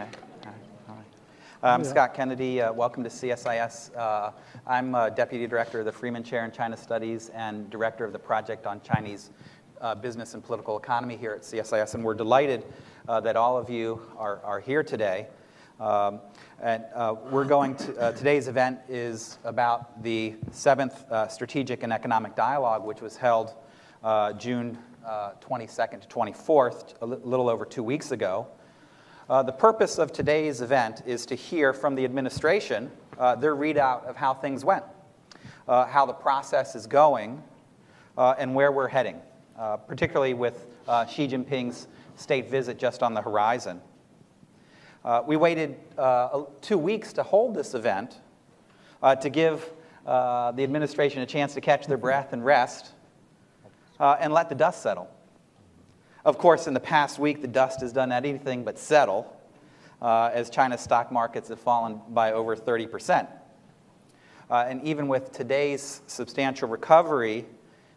Okay. All right. I'm Scott Kennedy. Welcome to CSIS. I'm Deputy Director of the Freeman Chair in China Studies and Director of the Project on Chinese Business and Political Economy here at CSIS. And we're delighted that all of you are here today. We're going to, today's event is about the 7th Strategic and Economic Dialogue, which was held June 22nd to 24th, a little over 2 weeks ago. The purpose of today's event is to hear from the administration their readout of how things went, how the process is going, and where we're heading, particularly with Xi Jinping's state visit just on the horizon. We waited 2 weeks to hold this event to give the administration a chance to catch their breath and rest and let the dust settle. Of course, in the past week, the dust has done anything but settle, as China's stock markets have fallen by over 30%. And even with today's substantial recovery,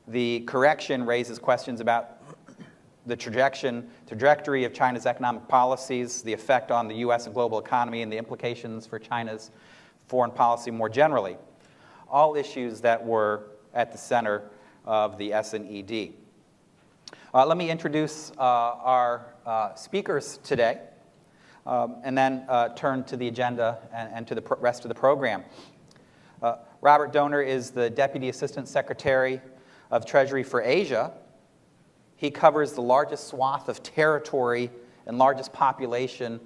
the correction raises questions about the trajectory of China's economic policies, the effect on the U.S. and global economy, and the implications for China's foreign policy more generally. All issues that were at the center of the SNED. Let me introduce our speakers today, and then turn to the agenda and to the rest of the program. Robert Donor is the Deputy Assistant Secretary of Treasury for Asia. He covers the largest swath of territory and largest population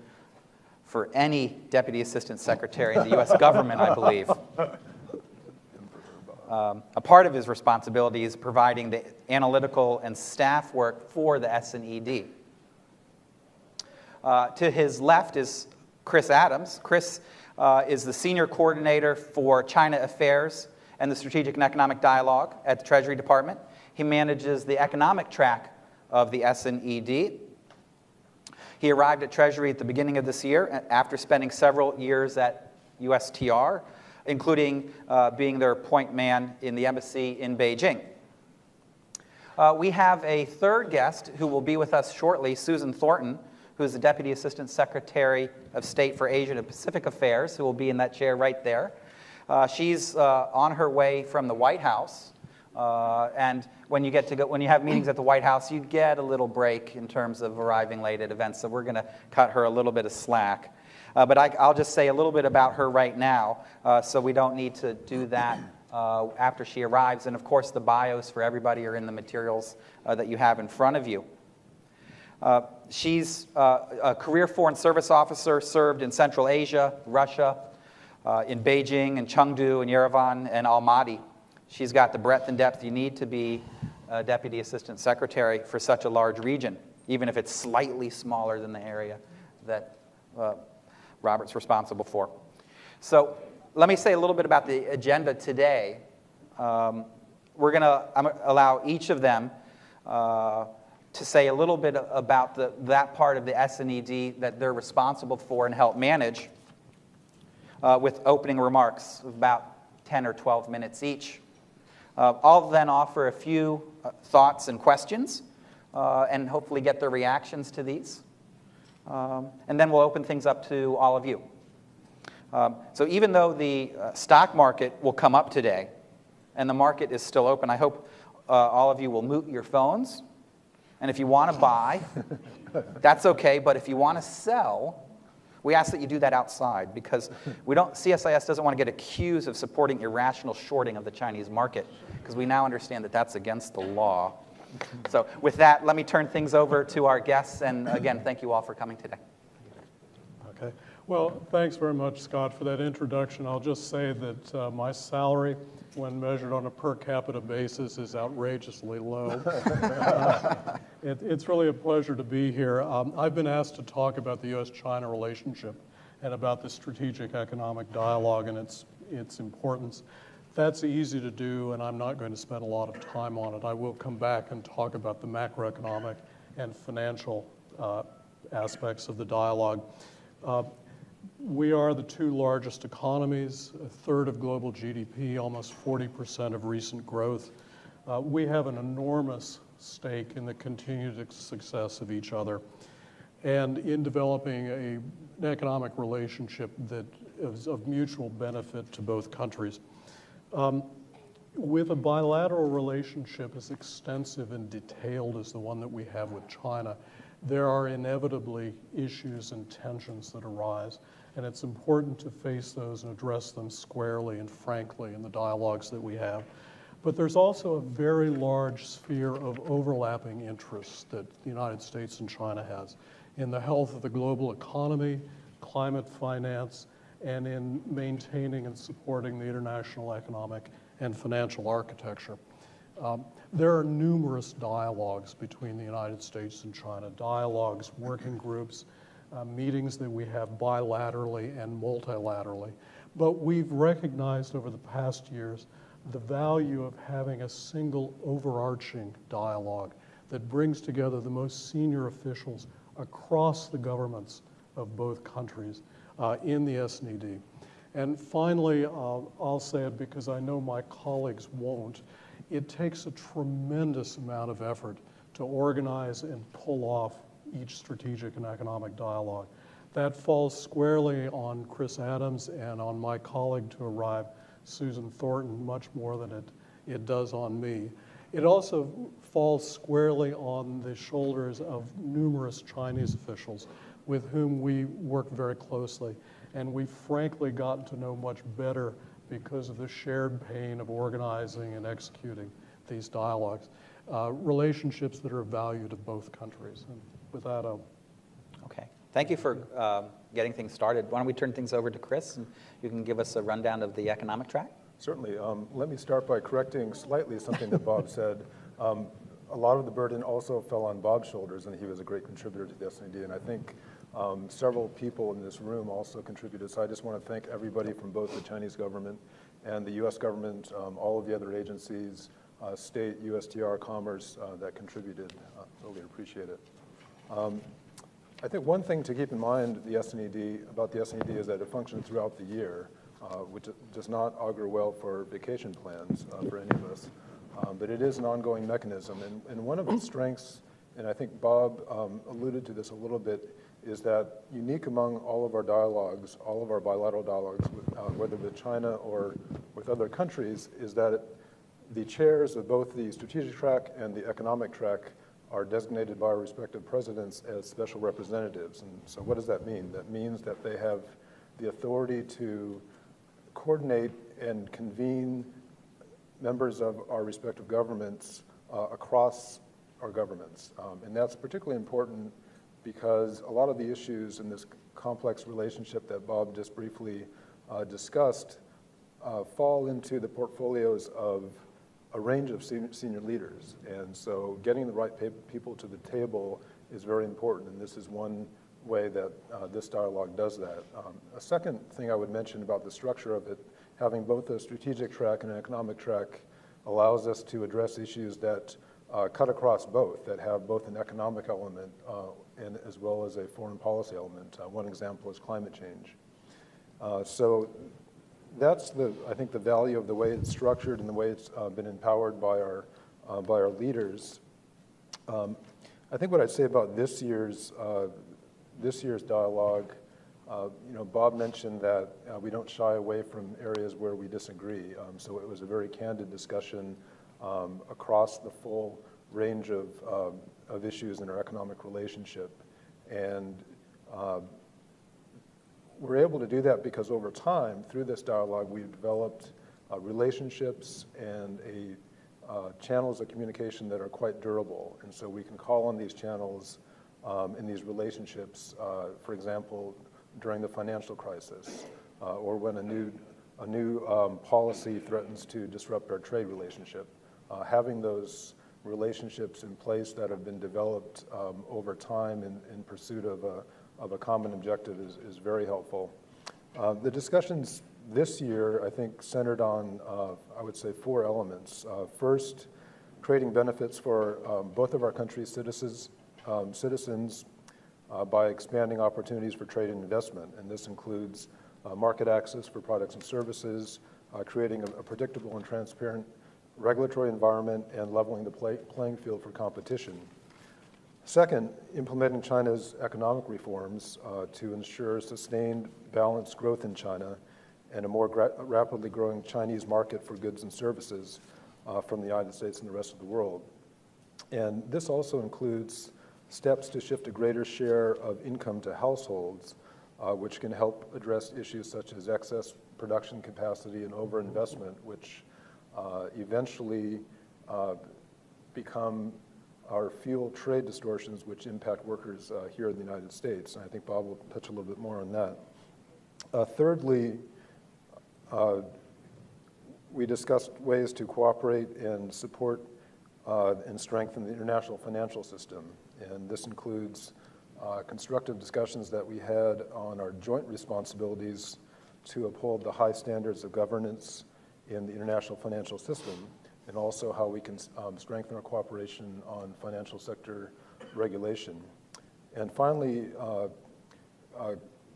for any Deputy Assistant Secretary in the U.S. government, I believe. A part of his responsibility is providing the analytical and staff work for the SNED. To his left is Chris Adams. Chris is the Senior Coordinator for China Affairs and the Strategic and Economic Dialogue at the Treasury Department. He manages the economic track of the SNED. He arrived at Treasury at the beginning of this year after spending several years at USTR, including being their point man in the embassy in Beijing. We have a third guest who will be with us shortly, Susan Thornton, who is the Deputy Assistant Secretary of State for Asia and Pacific Affairs, who will be in that chair right there. She's on her way from the White House, and when you have meetings at the White House, you get a little break in terms of arriving late at events, so we're going to cut her a little bit of slack. But I'll just say a little bit about her right now, so we don't need to do that after she arrives. And of course, the bios for everybody are in the materials that you have in front of you. She's a career foreign service officer, served in Central Asia, Russia, in Beijing, and Chengdu, and Yerevan, and Almaty. She's got the breadth and depth you need to be a Deputy Assistant Secretary for such a large region, even if it's slightly smaller than the area that Robert's responsible for. So let me say a little bit about the agenda today. I'm going to allow each of them to say a little bit about that part of the SNED that they're responsible for and help manage with opening remarks of about 10 or 12 minutes each. I'll then offer a few thoughts and questions and hopefully get their reactions to these. And then we'll open things up to all of you. So even though the stock market will come up today and the market is still open, I hope all of you will mute your phones. And if you want to buy, that's okay. But if you want to sell, we ask that you do that outside, because CSIS doesn't want to get accused of supporting irrational shorting of the Chinese market, because we now understand that that's against the law. So with that, let me turn things over to our guests. And again, thank you all for coming today. Okay. Well, thanks very much, Scott, for that introduction. I'll just say that my salary, when measured on a per capita basis, is outrageously low. It's really a pleasure to be here. I've been asked to talk about the U.S.-China relationship and about the strategic economic dialogue and its importance. That's easy to do, and I'm not going to spend a lot of time on it. I will come back and talk about the macroeconomic and financial aspects of the dialogue. We are the two largest economies, a third of global GDP, almost 40% of recent growth. We have an enormous stake in the continued success of each other. and in developing an economic relationship that is of mutual benefit to both countries. With a bilateral relationship as extensive and detailed as the one that we have with China, there are inevitably issues and tensions that arise, and it's important to face those and address them squarely and frankly in the dialogues that we have. But there's also a very large sphere of overlapping interests that the United States and China has in the health of the global economy, climate finance, and in maintaining and supporting the international economic and financial architecture. There are numerous dialogues between the United States and China, dialogues, working groups, meetings that we have bilaterally and multilaterally. But we've recognized over the past years the value of having a single overarching dialogue that brings together the most senior officials across the governments of both countries in the SNED. And finally, I'll say it because I know my colleagues won't, it takes a tremendous amount of effort to organize and pull off each strategic and economic dialogue. That falls squarely on Chris Adams and on my colleague to arrive, Susan Thornton, much more than it does on me. It also falls squarely on the shoulders of numerous Chinese officials with whom we work very closely. And we've frankly gotten to know much better because of the shared pain of organizing and executing these dialogues. Relationships that are of value to both countries. And with that, Okay. Thank you for getting things started. Why don't we turn things over to Chris, and you can give us a rundown of the economic track? Certainly. Let me start by correcting slightly something that Bob said. A lot of the burden also fell on Bob's shoulders, and he was a great contributor to the SND, and I think several people in this room also contributed. So I just want to thank everybody from both the Chinese government and the U.S. government, all of the other agencies, state, USTR, Commerce that contributed. Really appreciate it. I think one thing to keep in mind about the SNED is that it functions throughout the year, which does not augur well for vacation plans for any of us. But it is an ongoing mechanism. And one of its strengths, and I think Bob alluded to this a little bit, is that unique among all of our dialogues, all of our bilateral dialogues, whether with China or with other countries, is that the chairs of both the strategic track and the economic track are designated by our respective presidents as special representatives. And so what does that mean? That means that they have the authority to coordinate and convene members of our respective governments across our governments. And that's particularly important because a lot of the issues in this complex relationship that Bob just briefly discussed fall into the portfolios of a range of senior leaders. And so getting the right people to the table is very important, and this is one way that this dialogue does that. A second thing I would mention about the structure of it, having both a strategic track and an economic track allows us to address issues that cut across both, that have both an economic element and as well as a foreign policy element. One example is climate change. So that's I think the value of the way it's structured and the way it's been empowered by our leaders. I think what I'd say about this year's dialogue, Bob mentioned that we don't shy away from areas where we disagree. So it was a very candid discussion across the full range of issues in our economic relationship. And we're able to do that because over time, through this dialogue, we've developed relationships and channels of communication that are quite durable. And so we can call on these channels in these relationships, for example, during the financial crisis, or when a new policy threatens to disrupt our trade relationship. Having those relationships in place that have been developed over time in pursuit of a common objective is very helpful. The discussions this year, I think, centered on, I would say, 4 elements. First, creating benefits for both of our country's citizens by expanding opportunities for trade and investment. And this includes market access for products and services, creating a predictable and transparent regulatory environment, and leveling the playing field for competition. Second, implementing China's economic reforms to ensure sustained balanced growth in China and a more rapidly growing Chinese market for goods and services from the United States and the rest of the world. And this also includes steps to shift a greater share of income to households, which can help address issues such as excess production capacity and overinvestment, which eventually become our fuel trade distortions, which impact workers here in the United States. And I think Bob will touch a little bit more on that. Thirdly, we discussed ways to cooperate and support and strengthen the international financial system. And this includes constructive discussions that we had on our joint responsibilities to uphold the high standards of governance in the international financial system, and also how we can strengthen our cooperation on financial sector regulation. And finally,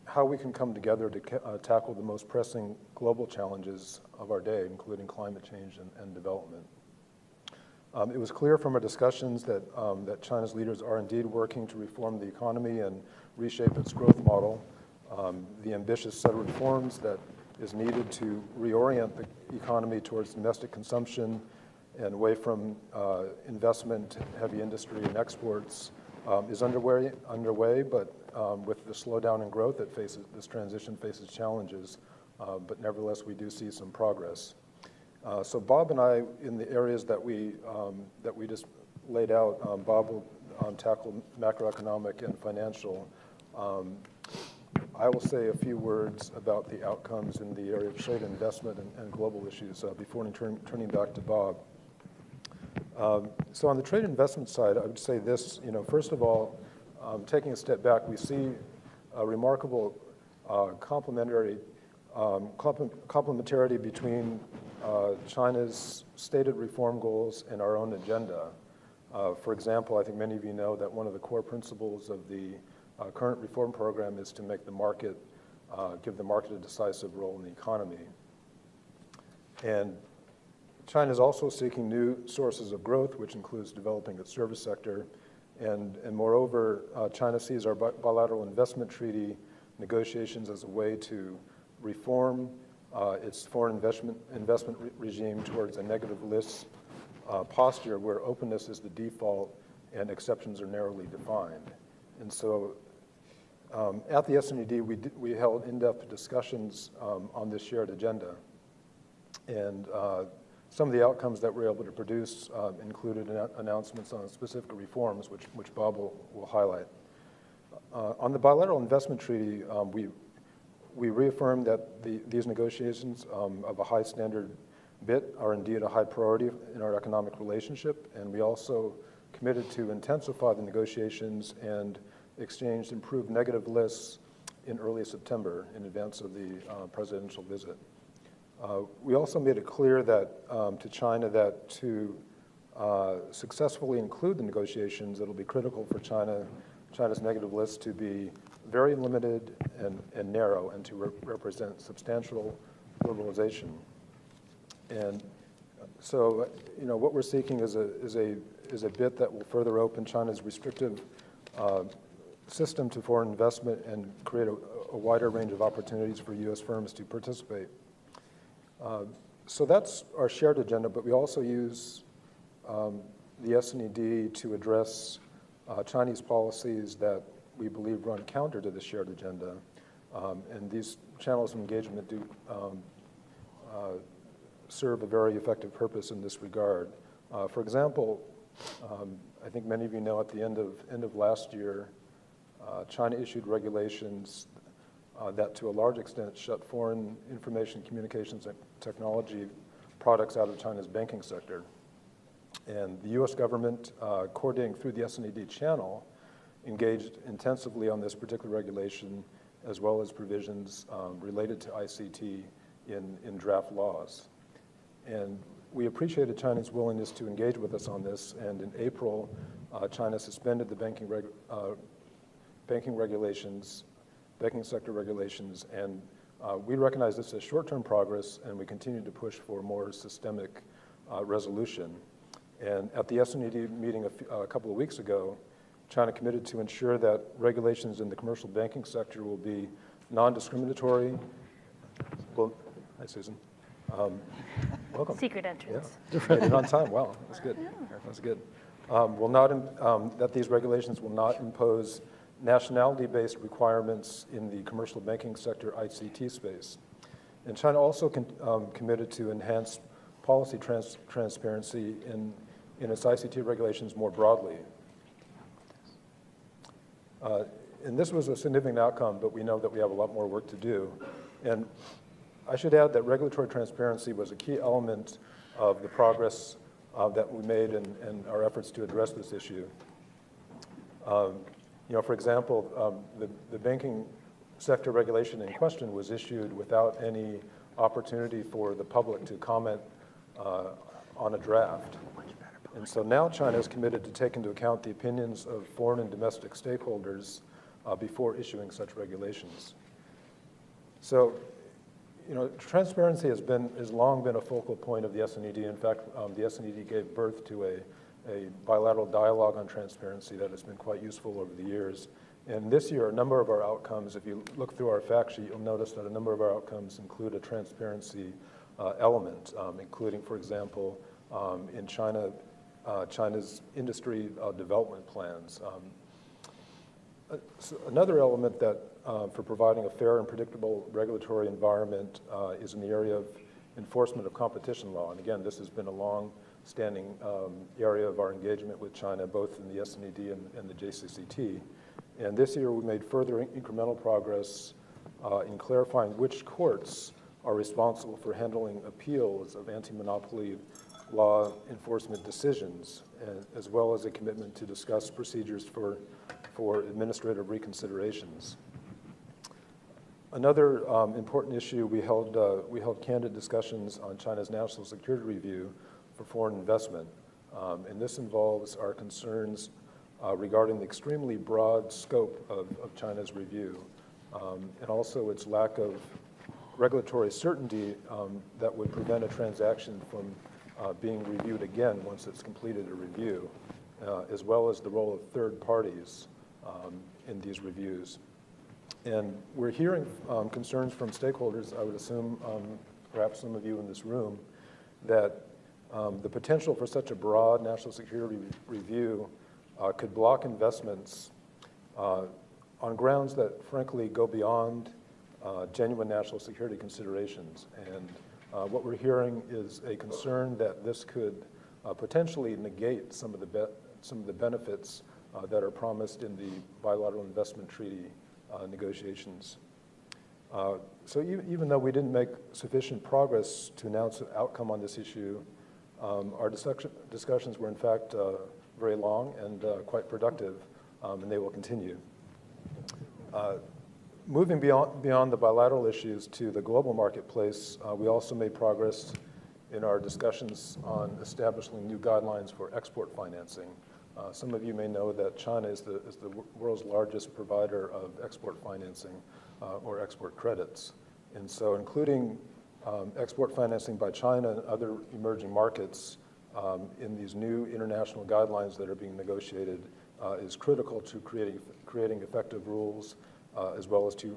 how we can come together to tackle the most pressing global challenges of our day, including climate change and development. It was clear from our discussions that, that China's leaders are indeed working to reform the economy and reshape its growth model. The ambitious set of reforms that is needed to reorient the economy towards domestic consumption and away from investment, heavy industry, and exports is underway, but with the slowdown in growth it faces, this transition faces challenges, but nevertheless we do see some progress. So Bob and I, in the areas that we just laid out, Bob will tackle macroeconomic and financial. I will say a few words about the outcomes in the area of trade investment and global issues before turning back to Bob. So on the trade investment side, I would say this, first of all, taking a step back, we see a remarkable complementarity between China's stated reform goals and our own agenda. For example, I think many of you know that one of the core principles of the current reform program is to make the market, give the market a decisive role in the economy. And China is also seeking new sources of growth, which includes developing its service sector. And moreover, China sees our bilateral investment treaty negotiations as a way to reform its foreign investment regime towards a negative list posture where openness is the default and exceptions are narrowly defined. And so at the SNED, we held in-depth discussions on this shared agenda. And some of the outcomes that we were able to produce included announcements on specific reforms, which Bob will highlight. On the bilateral investment treaty, we reaffirmed that these negotiations of a high standard bit are indeed a high priority in our economic relationship, and we also committed to intensify the negotiations and exchanged improved negative lists in early September in advance of the presidential visit. We also made it clear that to China that to successfully include the negotiations, it'll be critical for China's negative list to be very limited and narrow, and to represent substantial liberalization. And so, what we're seeking is a bit that will further open China's restrictive system to foreign investment and create a wider range of opportunities for U.S. firms to participate. So that's our shared agenda, but we also use the SNED to address Chinese policies that we believe run counter to the shared agenda. And these channels of engagement do serve a very effective purpose in this regard. For example, I think many of you know at the end of last year, China issued regulations that to a large extent shut foreign information communications and technology products out of China's banking sector. And the US government, coordinating through the SNED channel, engaged intensively on this particular regulation, as well as provisions related to ICT in draft laws. And we appreciated China's willingness to engage with us on this, and in April, China suspended the banking sector regulations, and we recognize this as short-term progress, and we continue to push for more systemic resolution. And at the SNED meeting a couple of weeks ago, China committed to ensure that regulations in the commercial banking sector will be non-discriminatory. Well, hi, Susan. Welcome. Secret entrance. Yeah, made it on time. Wow, that's good. That's good. That these regulations will not impose nationality-based requirements in the commercial banking sector ICT space. And China also committed to enhance policy transparency in its ICT regulations more broadly. And this was a significant outcome, but we know that we have a lot more work to do. And I should add that regulatory transparency was a key element of the progress that we made in our efforts to address this issue. For example, the banking sector regulation in question was issued without any opportunity for the public to comment on a draft. And so now China is committed to take into account the opinions of foreign and domestic stakeholders before issuing such regulations. So, transparency has long been a focal point of the SNED. In fact, the SNED gave birth to a bilateral dialogue on transparency that has been quite useful over the years. And this year, a number of our outcomes, if you look through our fact sheet, you'll notice that a number of our outcomes include a transparency element, including, for example, in China, China's industry development plans. So another element that for providing a fair and predictable regulatory environment is in the area of enforcement of competition law. And again, this has been a long-standing area of our engagement with China, both in the SNED and the JCCT. And this year, we made further incremental progress in clarifying which courts are responsible for handling appeals of anti-monopoly law enforcement decisions, as well as a commitment to discuss procedures for administrative reconsiderations. Another important issue, we held candid discussions on China's national security review for foreign investment. And this involves our concerns regarding the extremely broad scope of China's review, and also its lack of regulatory certainty that would prevent a transaction from being reviewed again once it's completed a review, as well as the role of third parties in these reviews. And we're hearing concerns from stakeholders, I would assume, perhaps some of you in this room, that the potential for such a broad national security review could block investments on grounds that, frankly, go beyond genuine national security considerations. And what we're hearing is a concern that this could potentially negate some of the benefits that are promised in the bilateral investment treaty negotiations. So even though we didn't make sufficient progress to announce an outcome on this issue, our discussions were in fact very long and quite productive, and they will continue. Moving beyond the bilateral issues to the global marketplace, we also made progress in our discussions on establishing new guidelines for export financing. Some of you may know that China is the world's largest provider of export financing or export credits. And so including export financing by China and other emerging markets in these new international guidelines that are being negotiated is critical to creating effective rules as well as to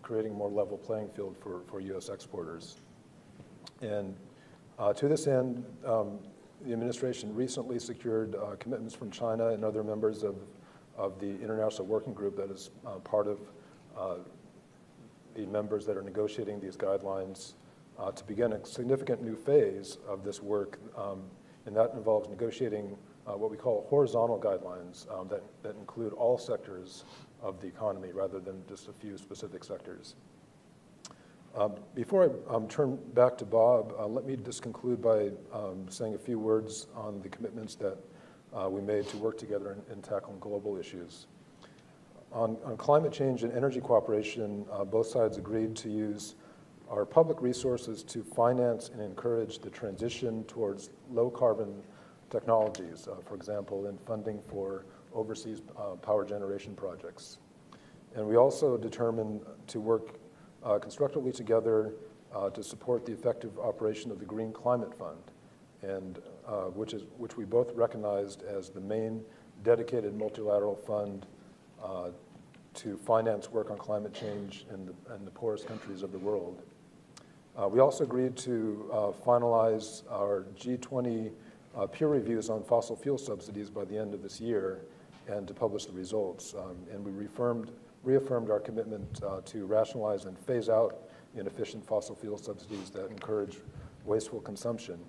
creating a more level playing field for U.S. exporters. And to this end, the administration recently secured commitments from China and other members of the International Working Group that is part of the members that are negotiating these guidelines to begin a significant new phase of this work, and that involves negotiating what we call horizontal guidelines that include all sectors of the economy rather than just a few specific sectors. Before I turn back to Bob, let me just conclude by saying a few words on the commitments that we made to work together in tackling global issues. On climate change and energy cooperation, both sides agreed to use our public resources to finance and encourage the transition towards low-carbon technologies, for example, in funding for overseas power generation projects. And we also determined to work constructively together to support the effective operation of the Green Climate Fund, and which we both recognized as the main dedicated multilateral fund to finance work on climate change in the poorest countries of the world. We also agreed to finalize our G20 peer reviews on fossil fuel subsidies by the end of this year and to publish the results. And we reaffirmed our commitment to rationalize and phase out inefficient fossil fuel subsidies that encourage wasteful consumption.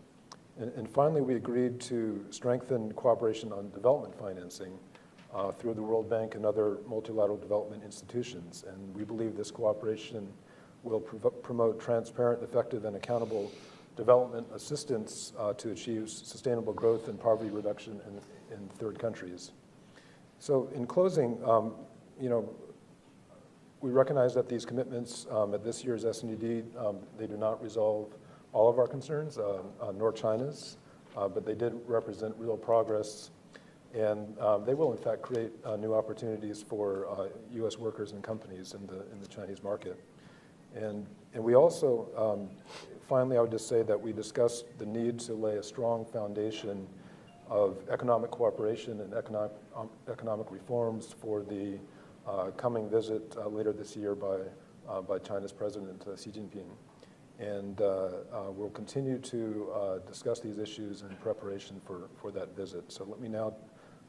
And finally, we agreed to strengthen cooperation on development financing through the World Bank and other multilateral development institutions. And we believe this cooperation will promote transparent, effective, and accountable development assistance to achieve sustainable growth and poverty reduction in third countries. So in closing, we recognize that these commitments at this year's S&ED, they do not resolve all of our concerns, nor China's, but they did represent real progress, and they will in fact create new opportunities for U.S. workers and companies in the Chinese market. And we also, finally, I would just say that we discussed the need to lay a strong foundation of economic cooperation and economic reforms for the coming visit later this year by China's President Xi Jinping. And we'll continue to discuss these issues in preparation for that visit. So let me now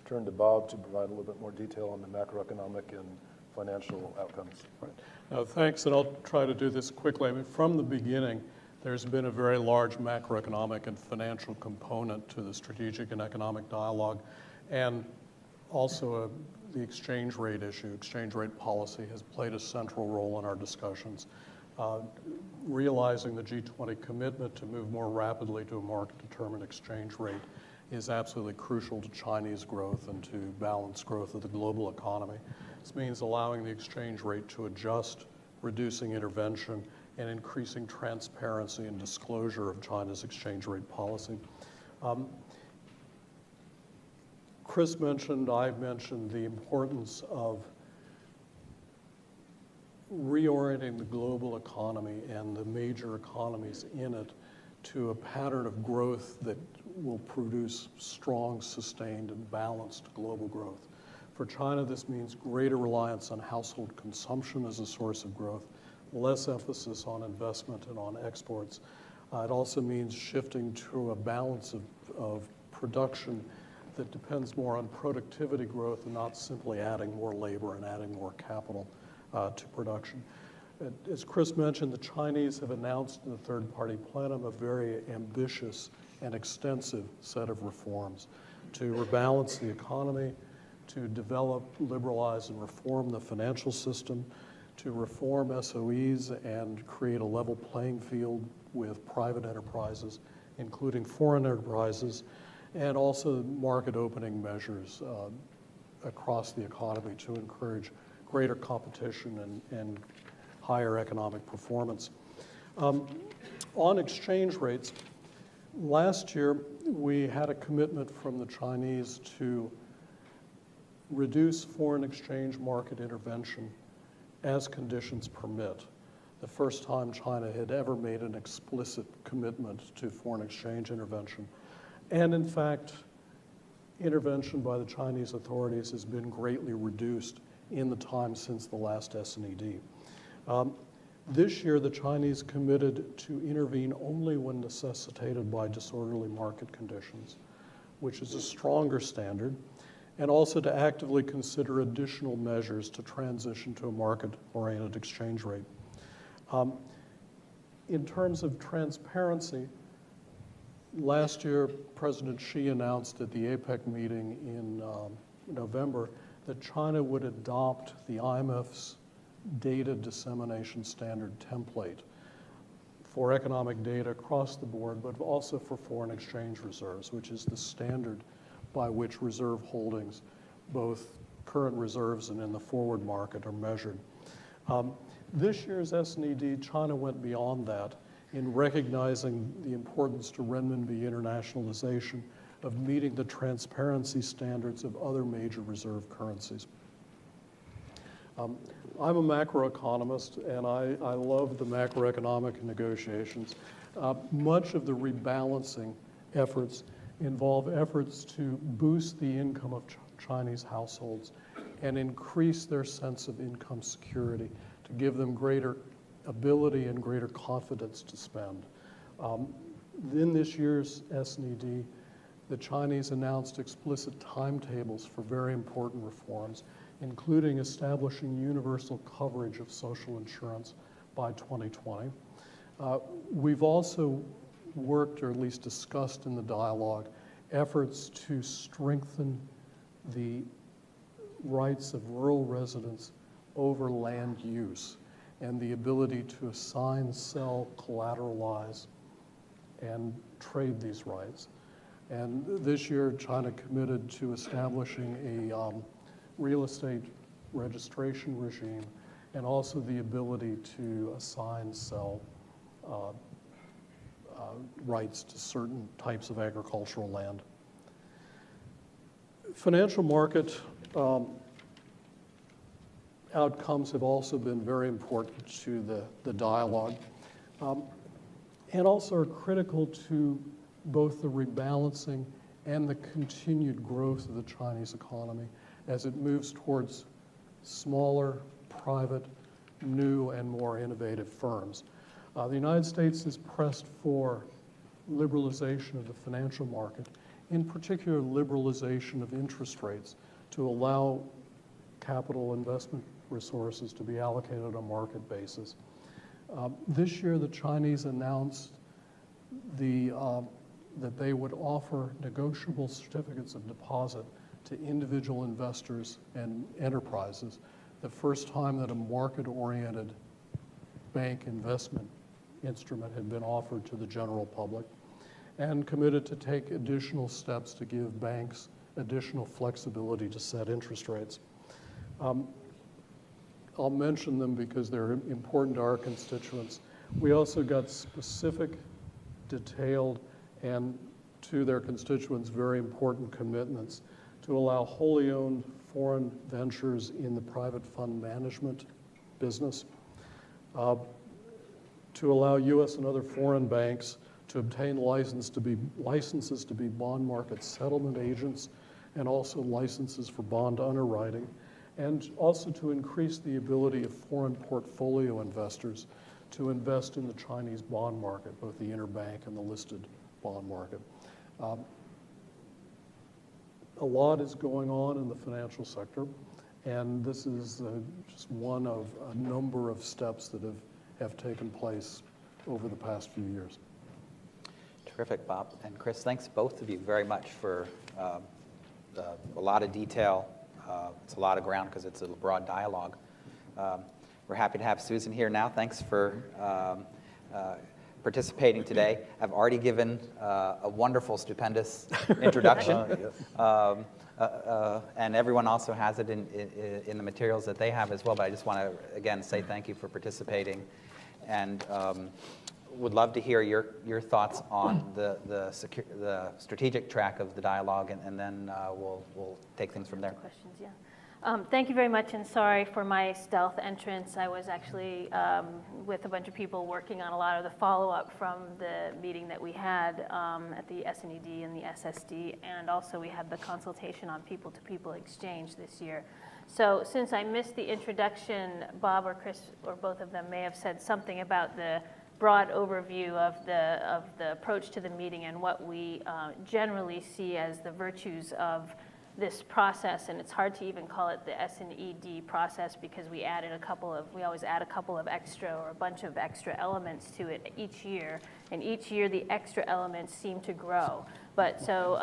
turn to Bob to provide a little bit more detail on the macroeconomic and financial outcomes. Right. Thanks, and I'll try to do this quickly. I mean, from the beginning, there's been a very large macroeconomic and financial component to the strategic and economic dialogue, and also the exchange rate issue. Exchange rate policy has played a central role in our discussions. Realizing the G20 commitment to move more rapidly to a market-determined exchange rate is absolutely crucial to Chinese growth and to balanced growth of the global economy. This means allowing the exchange rate to adjust, reducing intervention, and increasing transparency and disclosure of China's exchange rate policy. Chris mentioned, I've mentioned the importance of reorienting the global economy and the major economies in it to a pattern of growth that will produce strong, sustained, and balanced global growth. For China, this means greater reliance on household consumption as a source of growth, less emphasis on investment and on exports. It also means shifting to a balance of production that depends more on productivity growth and not simply adding more labor and adding more capital to production. As Chris mentioned, the Chinese have announced in the third-party plenum a very ambitious and extensive set of reforms to rebalance the economy, to develop, liberalize, and reform the financial system, to reform SOEs and create a level playing field with private enterprises, including foreign enterprises, and also market opening measures across the economy to encourage greater competition and higher economic performance. On exchange rates, last year we had a commitment from the Chinese to reduce foreign exchange market intervention as conditions permit. The first time China had ever made an explicit commitment to foreign exchange intervention. And in fact, intervention by the Chinese authorities has been greatly reduced in the time since the last S&ED. This year, the Chinese committed to intervene only when necessitated by disorderly market conditions, which is a stronger standard, and also to actively consider additional measures to transition to a market-oriented exchange rate. In terms of transparency, last year, President Xi announced at the APEC meeting in November that China would adopt the IMF's data dissemination standard template for economic data across the board, but also for foreign exchange reserves, which is the standard by which reserve holdings, both current reserves and in the forward market, are measured. This year's S&ED, China went beyond that in recognizing the importance to renminbi internationalization of meeting the transparency standards of other major reserve currencies. I'm a macroeconomist, and I love the macroeconomic negotiations. Much of the rebalancing efforts involve efforts to boost the income of Chinese households and increase their sense of income security to give them greater ability and greater confidence to spend. In this year's S&ED, the Chinese announced explicit timetables for very important reforms, including establishing universal coverage of social insurance by 2020. We've also worked, or at least discussed in the dialogue, efforts to strengthen the rights of rural residents over land use and the ability to assign, sell, collateralize, and trade these rights. And this year, China committed to establishing a real estate registration regime and also the ability to assign, sell rights to certain types of agricultural land. Financial market outcomes have also been very important to the dialogue and also are critical to both the rebalancing and the continued growth of the Chinese economy as it moves towards smaller, private, new, and more innovative firms. The United States is pressed for liberalization of the financial market, in particular liberalization of interest rates to allow capital investment resources to be allocated on a market basis. This year, the Chinese announced that they would offer negotiable certificates of deposit to individual investors and enterprises, the first time that a market-oriented bank investment instrument had been offered to the general public, and committed to take additional steps to give banks additional flexibility to set interest rates. I'll mention them because they're important to our constituents. We also got specific, detailed, and to their constituents very important commitments to allow wholly owned foreign ventures in the private fund management business, to allow U.S. and other foreign banks to obtain licenses to be bond market settlement agents and also licenses for bond underwriting, and also to increase the ability of foreign portfolio investors to invest in the Chinese bond market, both the interbank and the listed bond market. A lot is going on in the financial sector, and this is just one of a number of steps that have taken place over the past few years. Terrific, Bob. And Chris, thanks both of you very much for a lot of detail. It's a lot of ground because it's a broad dialogue. We're happy to have Susan here now. Thanks for participating today. I've already given a wonderful, stupendous introduction. And everyone also has it in the materials that they have as well. But I just want to, again, say thank you for participating. And would love to hear your thoughts on the strategic track of the dialogue, and then we'll take things from there. Questions, yeah. Thank you very much, and sorry for my stealth entrance. I was actually with a bunch of people working on a lot of the follow-up from the meeting that we had at the S&ED and the SSD, and also we had the consultation on people-to-people exchange this year. So since I missed the introduction, Bob or Chris or both of them may have said something about the broad overview of the approach to the meeting and what we generally see as the virtues of this process. And it's hard to even call it the S&ED process because we always add a couple of extra or a bunch of extra elements to it each year, and each year the extra elements seem to grow. But so,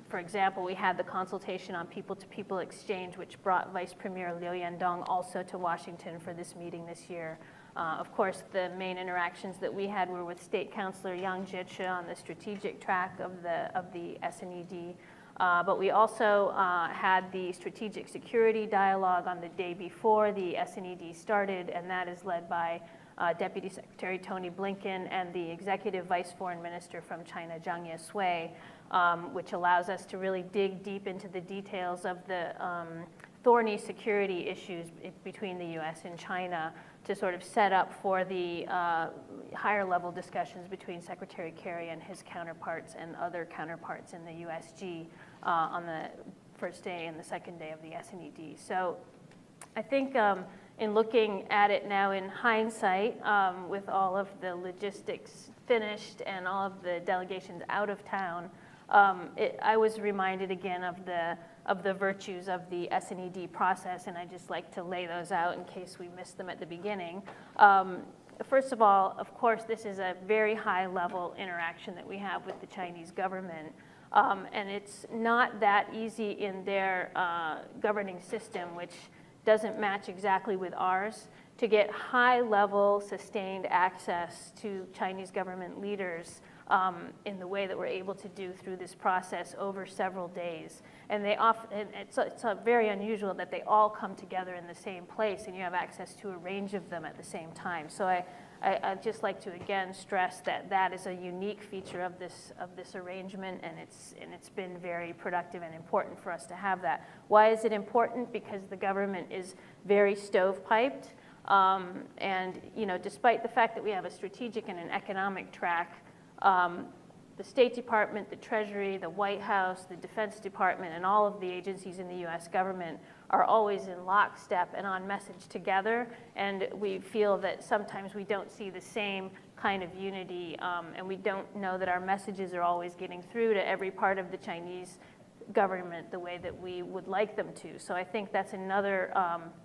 for example, we had the consultation on people-to-people exchange, which brought Vice Premier Liu Yandong also to Washington for this meeting this year. Of course, the main interactions that we had were with State Councilor Yang Jiechi on the strategic track of the S&ED. But we also had the strategic security dialogue on the day before the S&ED started, and that is led by Deputy Secretary Tony Blinken and the Executive Vice Foreign Minister from China, Zhang Yesui, which allows us to really dig deep into the details of the thorny security issues between the U.S. and China to sort of set up for the higher level discussions between Secretary Kerry and his counterparts and other counterparts in the USG on the first day and the second day of the SNED. So I think in looking at it now in hindsight, with all of the logistics finished and all of the delegations out of town, I was reminded again of the virtues of the SNED process, and I just like to lay those out in case we missed them at the beginning. First of all, of course, this is a very high-level interaction that we have with the Chinese government, and it's not that easy in their governing system, which doesn't match exactly with ours, to get high-level, sustained access to Chinese government leaders in the way that we're able to do through this process over several days. And it's very unusual that they all come together in the same place and you have access to a range of them at the same time. So I'd just like to again stress that that is a unique feature of this arrangement, and it's been very productive and important for us to have that. Why is it important? Because the government is very stovepiped, and despite the fact that we have a strategic and an economic track, the State Department, the Treasury, the White House, the Defense Department, and all of the agencies in the U.S. government are always in lockstep and on message together, and we feel that sometimes we don't see the same kind of unity, and we don't know that our messages are always getting through to every part of the Chinese government the way that we would like them to. So I think that's another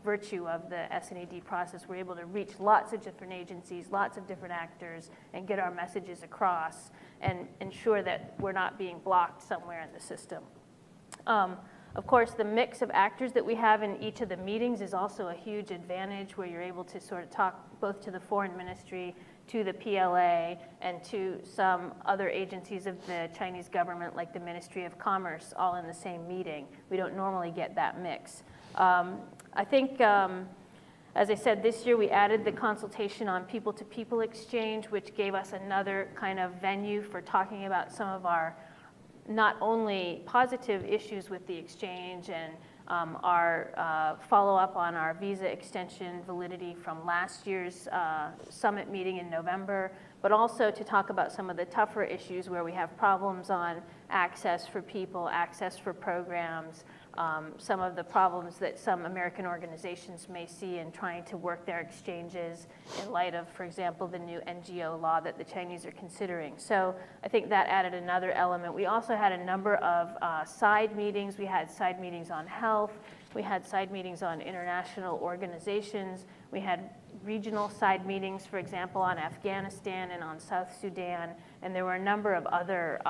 virtue of the SNED process. We're able to reach lots of different agencies, lots of different actors, and get our messages across and ensure that we're not being blocked somewhere in the system. Of course, the mix of actors that we have in each of the meetings is also a huge advantage, where you're able to sort of talk both to the Foreign Ministry, to the PLA, and to some other agencies of the Chinese government, like the Ministry of Commerce, all in the same meeting. We don't normally get that mix. I think, as I said, this year we added the consultation on people-to-people exchange, which gave us another kind of venue for talking about some of our not only positive issues with the exchange and our follow-up on our visa extension validity from last year's summit meeting in November, but also to talk about some of the tougher issues where we have problems on access for people, access for programs, some of the problems that some American organizations may see in trying to work their exchanges in light of, for example, the new NGO law that the Chinese are considering. So I think that added another element. We also had a number of side meetings. We had side meetings on health. We had side meetings on international organizations. We had regional side meetings, for example, on Afghanistan and on South Sudan. And there were a number of other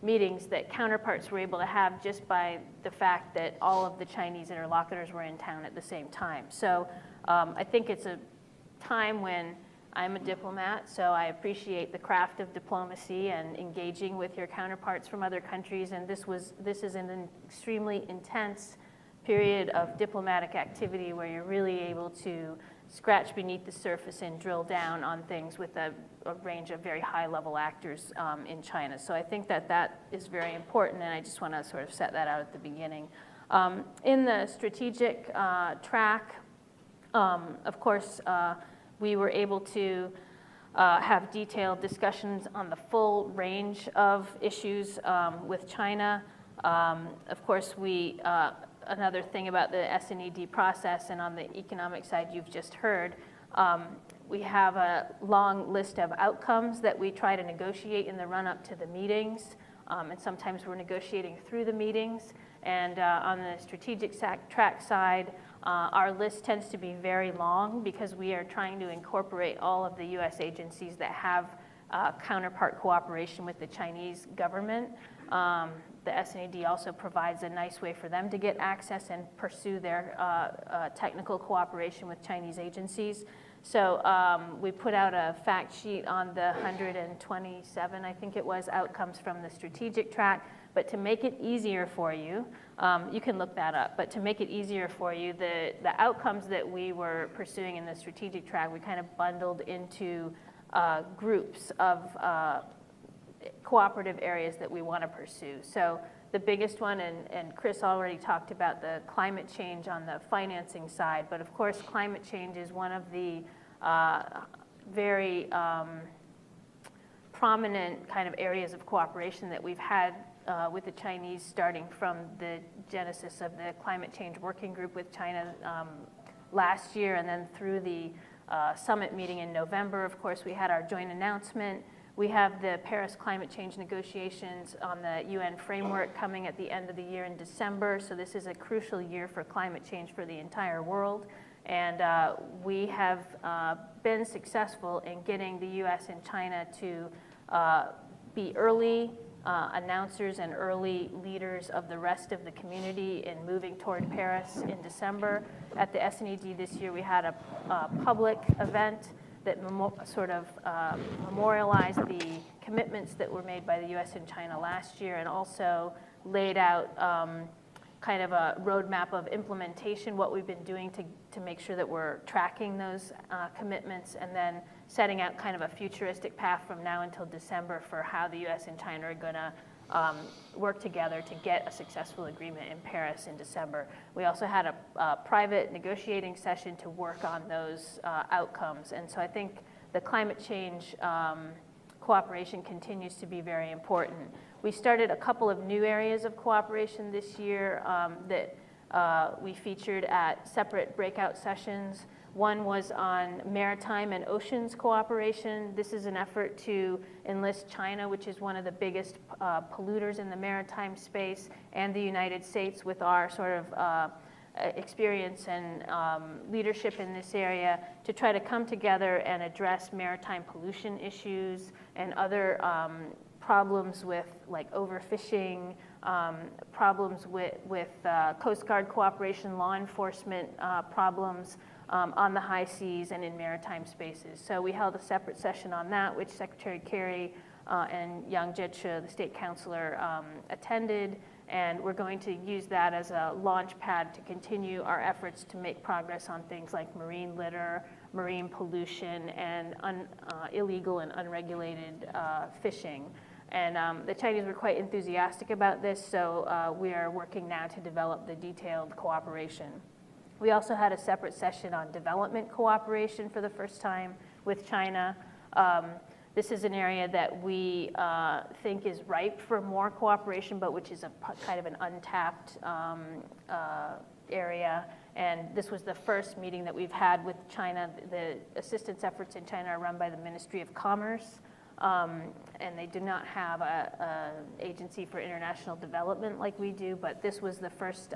meetings that counterparts were able to have just by the fact that all of the Chinese interlocutors were in town at the same time. So I think it's a time when I'm a diplomat, so I appreciate the craft of diplomacy and engaging with your counterparts from other countries, and this is an extremely intense period of diplomatic activity where you're really able to scratch beneath the surface and drill down on things with a range of very high-level actors in China. So I think that is very important, and I just want to sort of set that out at the beginning. In the strategic track, of course, we were able to have detailed discussions on the full range of issues with China. Of course, another thing about the SNED process, and on the economic side you've just heard, we have a long list of outcomes that we try to negotiate in the run-up to the meetings, and sometimes we're negotiating through the meetings. And on the strategic track side, our list tends to be very long because we are trying to incorporate all of the U.S. agencies that have counterpart cooperation with the Chinese government. The SNED also provides a nice way for them to get access and pursue their technical cooperation with Chinese agencies. So we put out a fact sheet on the 127, I think it was, outcomes from the strategic track. But to make it easier for you, you can look that up, but to make it easier for you, the outcomes that we were pursuing in the strategic track, we kind of bundled into groups of cooperative areas that we want to pursue. So the biggest one, and Chris already talked about the climate change on the financing side, but of course climate change is one of the very prominent kind of areas of cooperation that we've had with the Chinese, starting from the genesis of the climate change working group with China last year, and then through the summit meeting in November. Of course, we had our joint announcement. We have the Paris climate change negotiations on the UN framework coming at the end of the year in December. So this is a crucial year for climate change for the entire world. And we have been successful in getting the US and China to be early announcers and early leaders of the rest of the community in moving toward Paris in December. At the SNED this year, we had a public event that sort of memorialized the commitments that were made by the US and China last year, and also laid out kind of a roadmap of implementation, what we've been doing to make sure that we're tracking those commitments, and then setting out kind of a futuristic path from now until December for how the US and China are going to work together to get a successful agreement in Paris in December. We also had a private negotiating session to work on those outcomes. And so I think the climate change cooperation continues to be very important. We started a couple of new areas of cooperation this year that we featured at separate breakout sessions. One was on maritime and oceans cooperation. This is an effort to enlist China, which is one of the biggest polluters in the maritime space, and the United States with our sort of experience and leadership in this area to try to come together and address maritime pollution issues and other problems with like overfishing, problems with Coast Guard cooperation, law enforcement problems on the high seas and in maritime spaces. So we held a separate session on that, which Secretary Kerry and Yang Jiechi, the state counselor, attended. And we're going to use that as a launch pad to continue our efforts to make progress on things like marine litter, marine pollution, and illegal and unregulated fishing. And the Chinese were quite enthusiastic about this, so we are working now to develop the detailed cooperation. We also had a separate session on development cooperation for the first time with China. This is an area that we think is ripe for more cooperation, but which is a kind of an untapped area. And this was the first meeting that we've had with China. The assistance efforts in China are run by the Ministry of Commerce, and they do not have an agency for international development like we do, but this was the first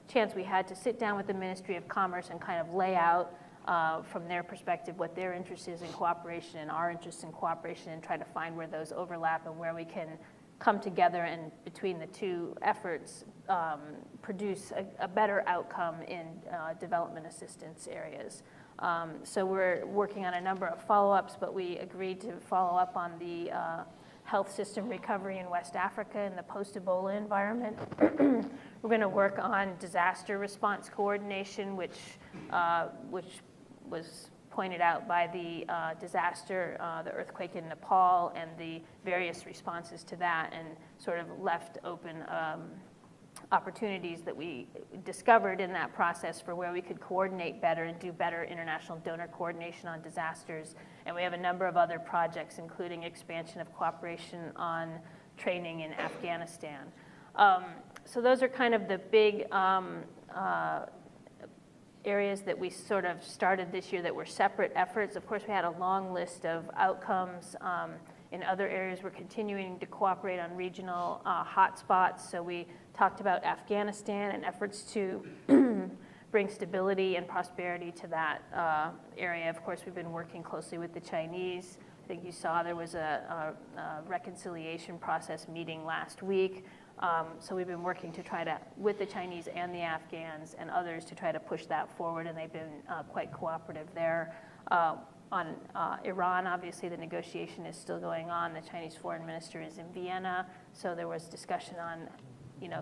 chance we had to sit down with the Ministry of Commerce and kind of lay out from their perspective what their interest is in cooperation and our interest in cooperation, and try to find where those overlap and where we can come together and between the two efforts produce a better outcome in development assistance areas. So we're working on a number of follow-ups, but we agreed to follow up on the health system recovery in West Africa in the post-Ebola environment. We're going to work on disaster response coordination, which was pointed out by the disaster, the earthquake in Nepal, and the various responses to that, and sort of left open opportunities that we discovered in that process for where we could coordinate better and do better international donor coordination on disasters. And we have a number of other projects, including expansion of cooperation on training in Afghanistan. So those are kind of the big areas that we sort of started this year that were separate efforts. Of course, we had a long list of outcomes. In other areas, we're continuing to cooperate on regional hotspots. So we talked about Afghanistan and efforts to bring stability and prosperity to that area. Of course, we've been working closely with the Chinese. I think you saw there was a reconciliation process meeting last week. So we've been working to try to, with the Chinese and the Afghans and others, to try to push that forward, and they've been quite cooperative there. On Iran, obviously, the negotiation is still going on. The Chinese foreign minister is in Vienna, so there was discussion on,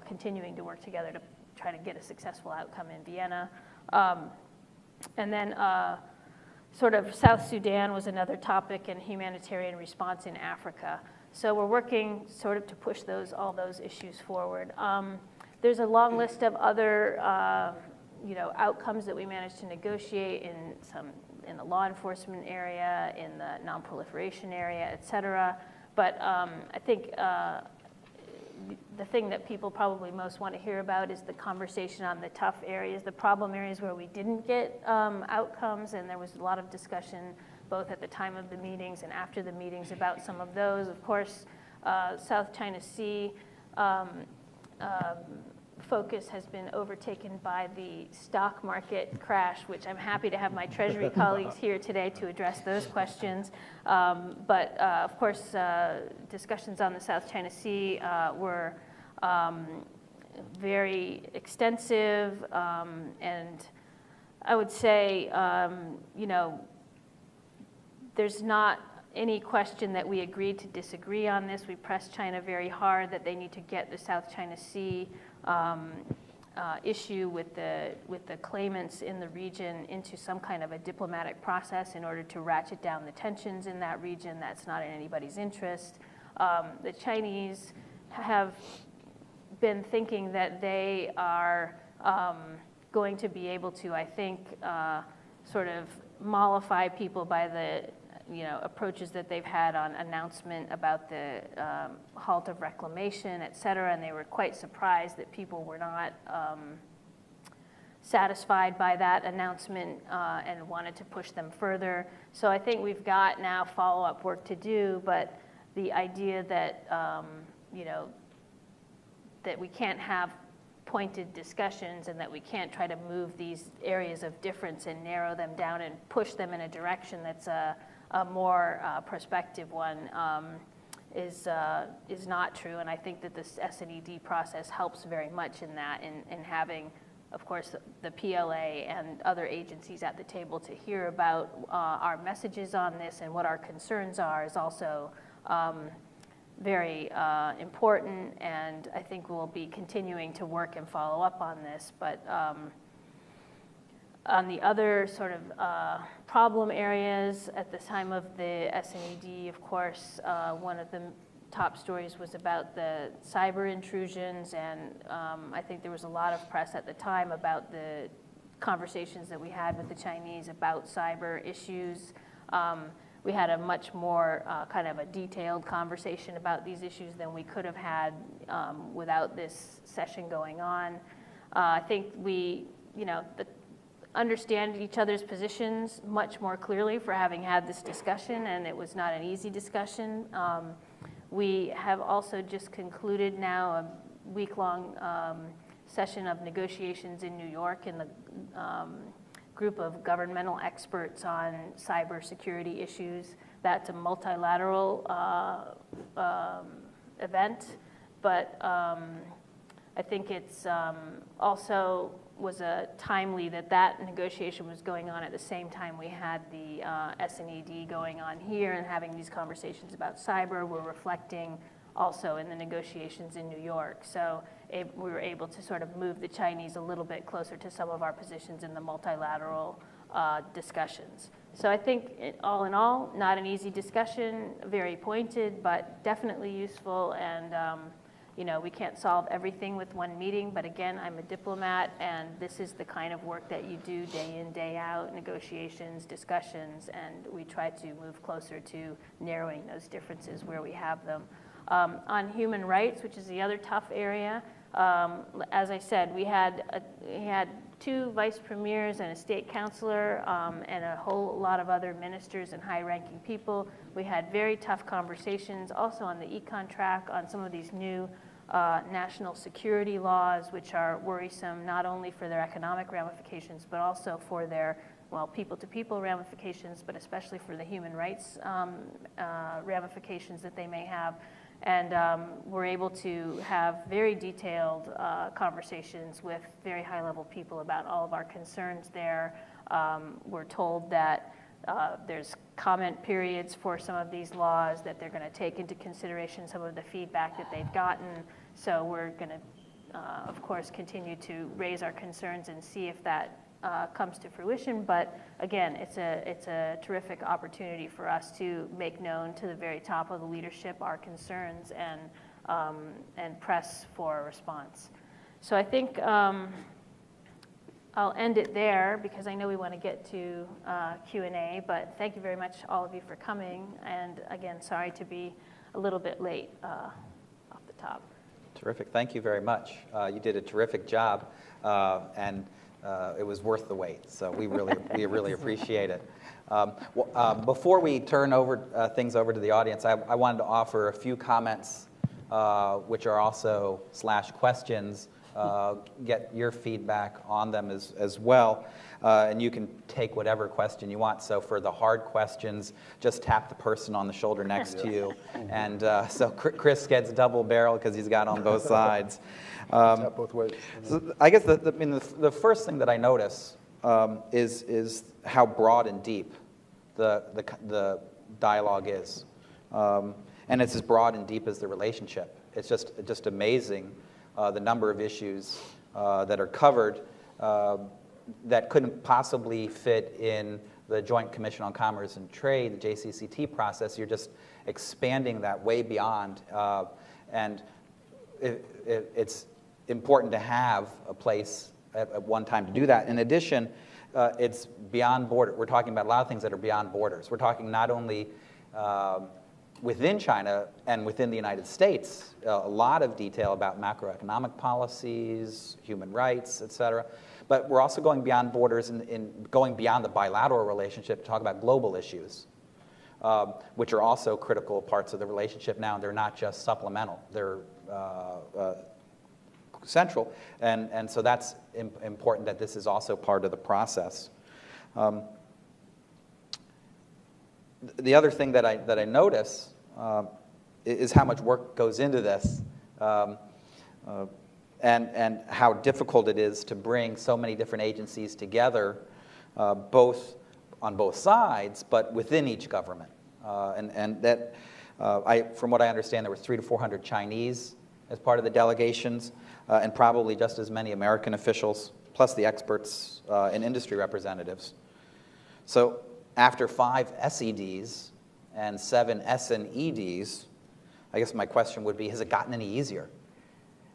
continuing to work together to try to get a successful outcome in Vienna. And then sort of South Sudan was another topic, and humanitarian response in Africa. So we're working sort of to push all those issues forward. There's a long list of other outcomes that we managed to negotiate in the law enforcement area, in the non-proliferation area, et cetera. But I think the thing that people probably most want to hear about is the conversation on the tough areas, the problem areas where we didn't get outcomes, and there was a lot of discussion both at the time of the meetings and after the meetings about some of those. Of course, South China Sea focus has been overtaken by the stock market crash, which I'm happy to have my Treasury colleagues here today to address those questions. But of course, discussions on the South China Sea were very extensive, and I would say, you know, there's not any question that we agreed to disagree on this. We pressed China very hard that they need to get the South China Sea issue with the claimants in the region into some kind of a diplomatic process in order to ratchet down the tensions in that region. That's not in anybody's interest. The Chinese have been thinking that they are going to be able to, I think, sort of mollify people by the approaches that they've had on announcement about the halt of reclamation, et cetera, and they were quite surprised that people were not satisfied by that announcement and wanted to push them further. So I think we've got now follow-up work to do, but the idea that, that we can't have pointed discussions and that we can't try to move these areas of difference and narrow them down and push them in a direction that's a more prospective one is not true, and I think that this SNED process helps very much in that, in having, of course, the PLA and other agencies at the table to hear about our messages on this and what our concerns are is also very important, and I think we'll be continuing to work and follow up on this, but on the other sort of problem areas at the time of the SNED, of course, one of the top stories was about the cyber intrusions, and I think there was a lot of press at the time about the conversations that we had with the Chinese about cyber issues. We had a much more kind of a detailed conversation about these issues than we could have had without this session going on. I think we, understand each other's positions much more clearly for having had this discussion, and it was not an easy discussion. We have also just concluded now a week-long session of negotiations in New York in the group of governmental experts on cybersecurity issues. That's a multilateral event, but I think it's also was timely that negotiation was going on at the same time we had the SNED going on here and having these conversations about cyber. We're reflecting also in the negotiations in New York. So we were able to sort of move the Chinese a little bit closer to some of our positions in the multilateral discussions. So I think all in all, not an easy discussion, very pointed, but definitely useful, and we can't solve everything with one meeting, but again, I'm a diplomat, and this is the kind of work that you do day in, day out, negotiations, discussions, and we try to move closer to narrowing those differences where we have them. On human rights, which is the other tough area, as I said, we had 2 vice premiers and a state counselor and a whole lot of other ministers and high-ranking people. We had very tough conversations also on the econ track on some of these new national security laws, which are worrisome not only for their economic ramifications, but also for their, people-to-people ramifications, but especially for the human rights ramifications that they may have. And we're able to have very detailed conversations with very high-level people about all of our concerns there. We're told that there's comment periods for some of these laws, that they're going to take into consideration some of the feedback that they've gotten. So we're going to, of course, continue to raise our concerns and see if that comes to fruition. But again, it's a terrific opportunity for us to make known to the very top of the leadership our concerns and press for a response. So I think I'll end it there because I know we want to get to Q&A, but thank you very much, all of you, for coming. And again, sorry to be a little bit late off the top. Terrific. Thank you very much. You did a terrific job, and it was worth the wait. So we really appreciate it. Before we turn things over to the audience, I wanted to offer a few comments, which are also /questions. Get your feedback on them as well. And you can take whatever question you want. So for the hard questions, just tap the person on the shoulder next to you. And so Chris gets double barrel because he's got on both sides. Tap both ways. So I guess the first thing that I notice is how broad and deep the dialogue is. And it's as broad and deep as the relationship. It's just amazing the number of issues that are covered that couldn't possibly fit in the Joint Commission on Commerce and Trade, the JCCT process. You're just expanding that way beyond. And it's important to have a place at one time to do that. In addition, it's beyond border. We're talking about a lot of things that are beyond borders. We're talking not only within China and within the United States, a lot of detail about macroeconomic policies, human rights, et cetera. But we're also going beyond borders and going beyond the bilateral relationship to talk about global issues, which are also critical parts of the relationship now. They're not just supplemental. They're central. And so that's important that this is also part of the process. The other thing that I notice is how much work goes into this, and how difficult it is to bring so many different agencies together, both on both sides, but within each government. And that, from what I understand, there were 300 to 400 Chinese as part of the delegations, and probably just as many American officials, plus the experts and industry representatives. So after 5 SEDs and 7 SNEDs, I guess my question would be, has it gotten any easier?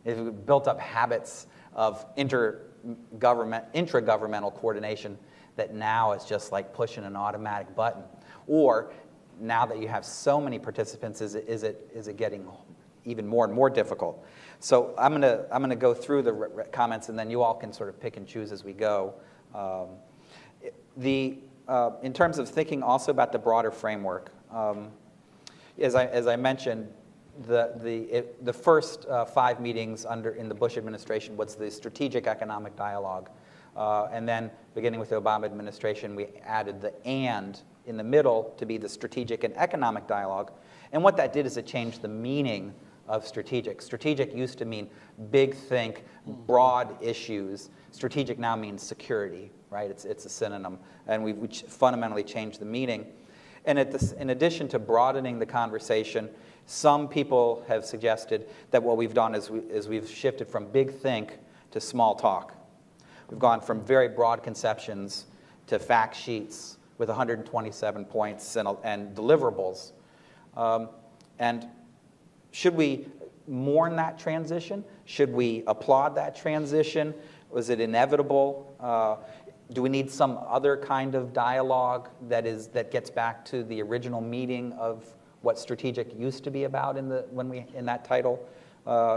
If we've built up habits of intragovernmental coordination that now it's just like pushing an automatic button? Or now that you have so many participants, is it getting even more and more difficult? So I'm gonna go through the comments, and then you all can sort of pick and choose as we go. In terms of thinking also about the broader framework, as I mentioned, the first 5 meetings in the Bush administration was the strategic economic dialogue, and then beginning with the Obama administration, we added the "and" in the middle to be the strategic and economic dialogue. And what that did is it changed the meaning of strategic. Strategic used to mean big think, broad issues. Strategic now means security, right? It's a synonym, and we fundamentally changed the meaning. And in addition to broadening the conversation, some people have suggested that what we've done is we've shifted from big think to small talk. We've gone from very broad conceptions to fact sheets with 127 points and deliverables. And should we mourn that transition? Should we applaud that transition? Was it inevitable? Do we need some other kind of dialogue that gets back to the original meaning of what strategic used to be about in that title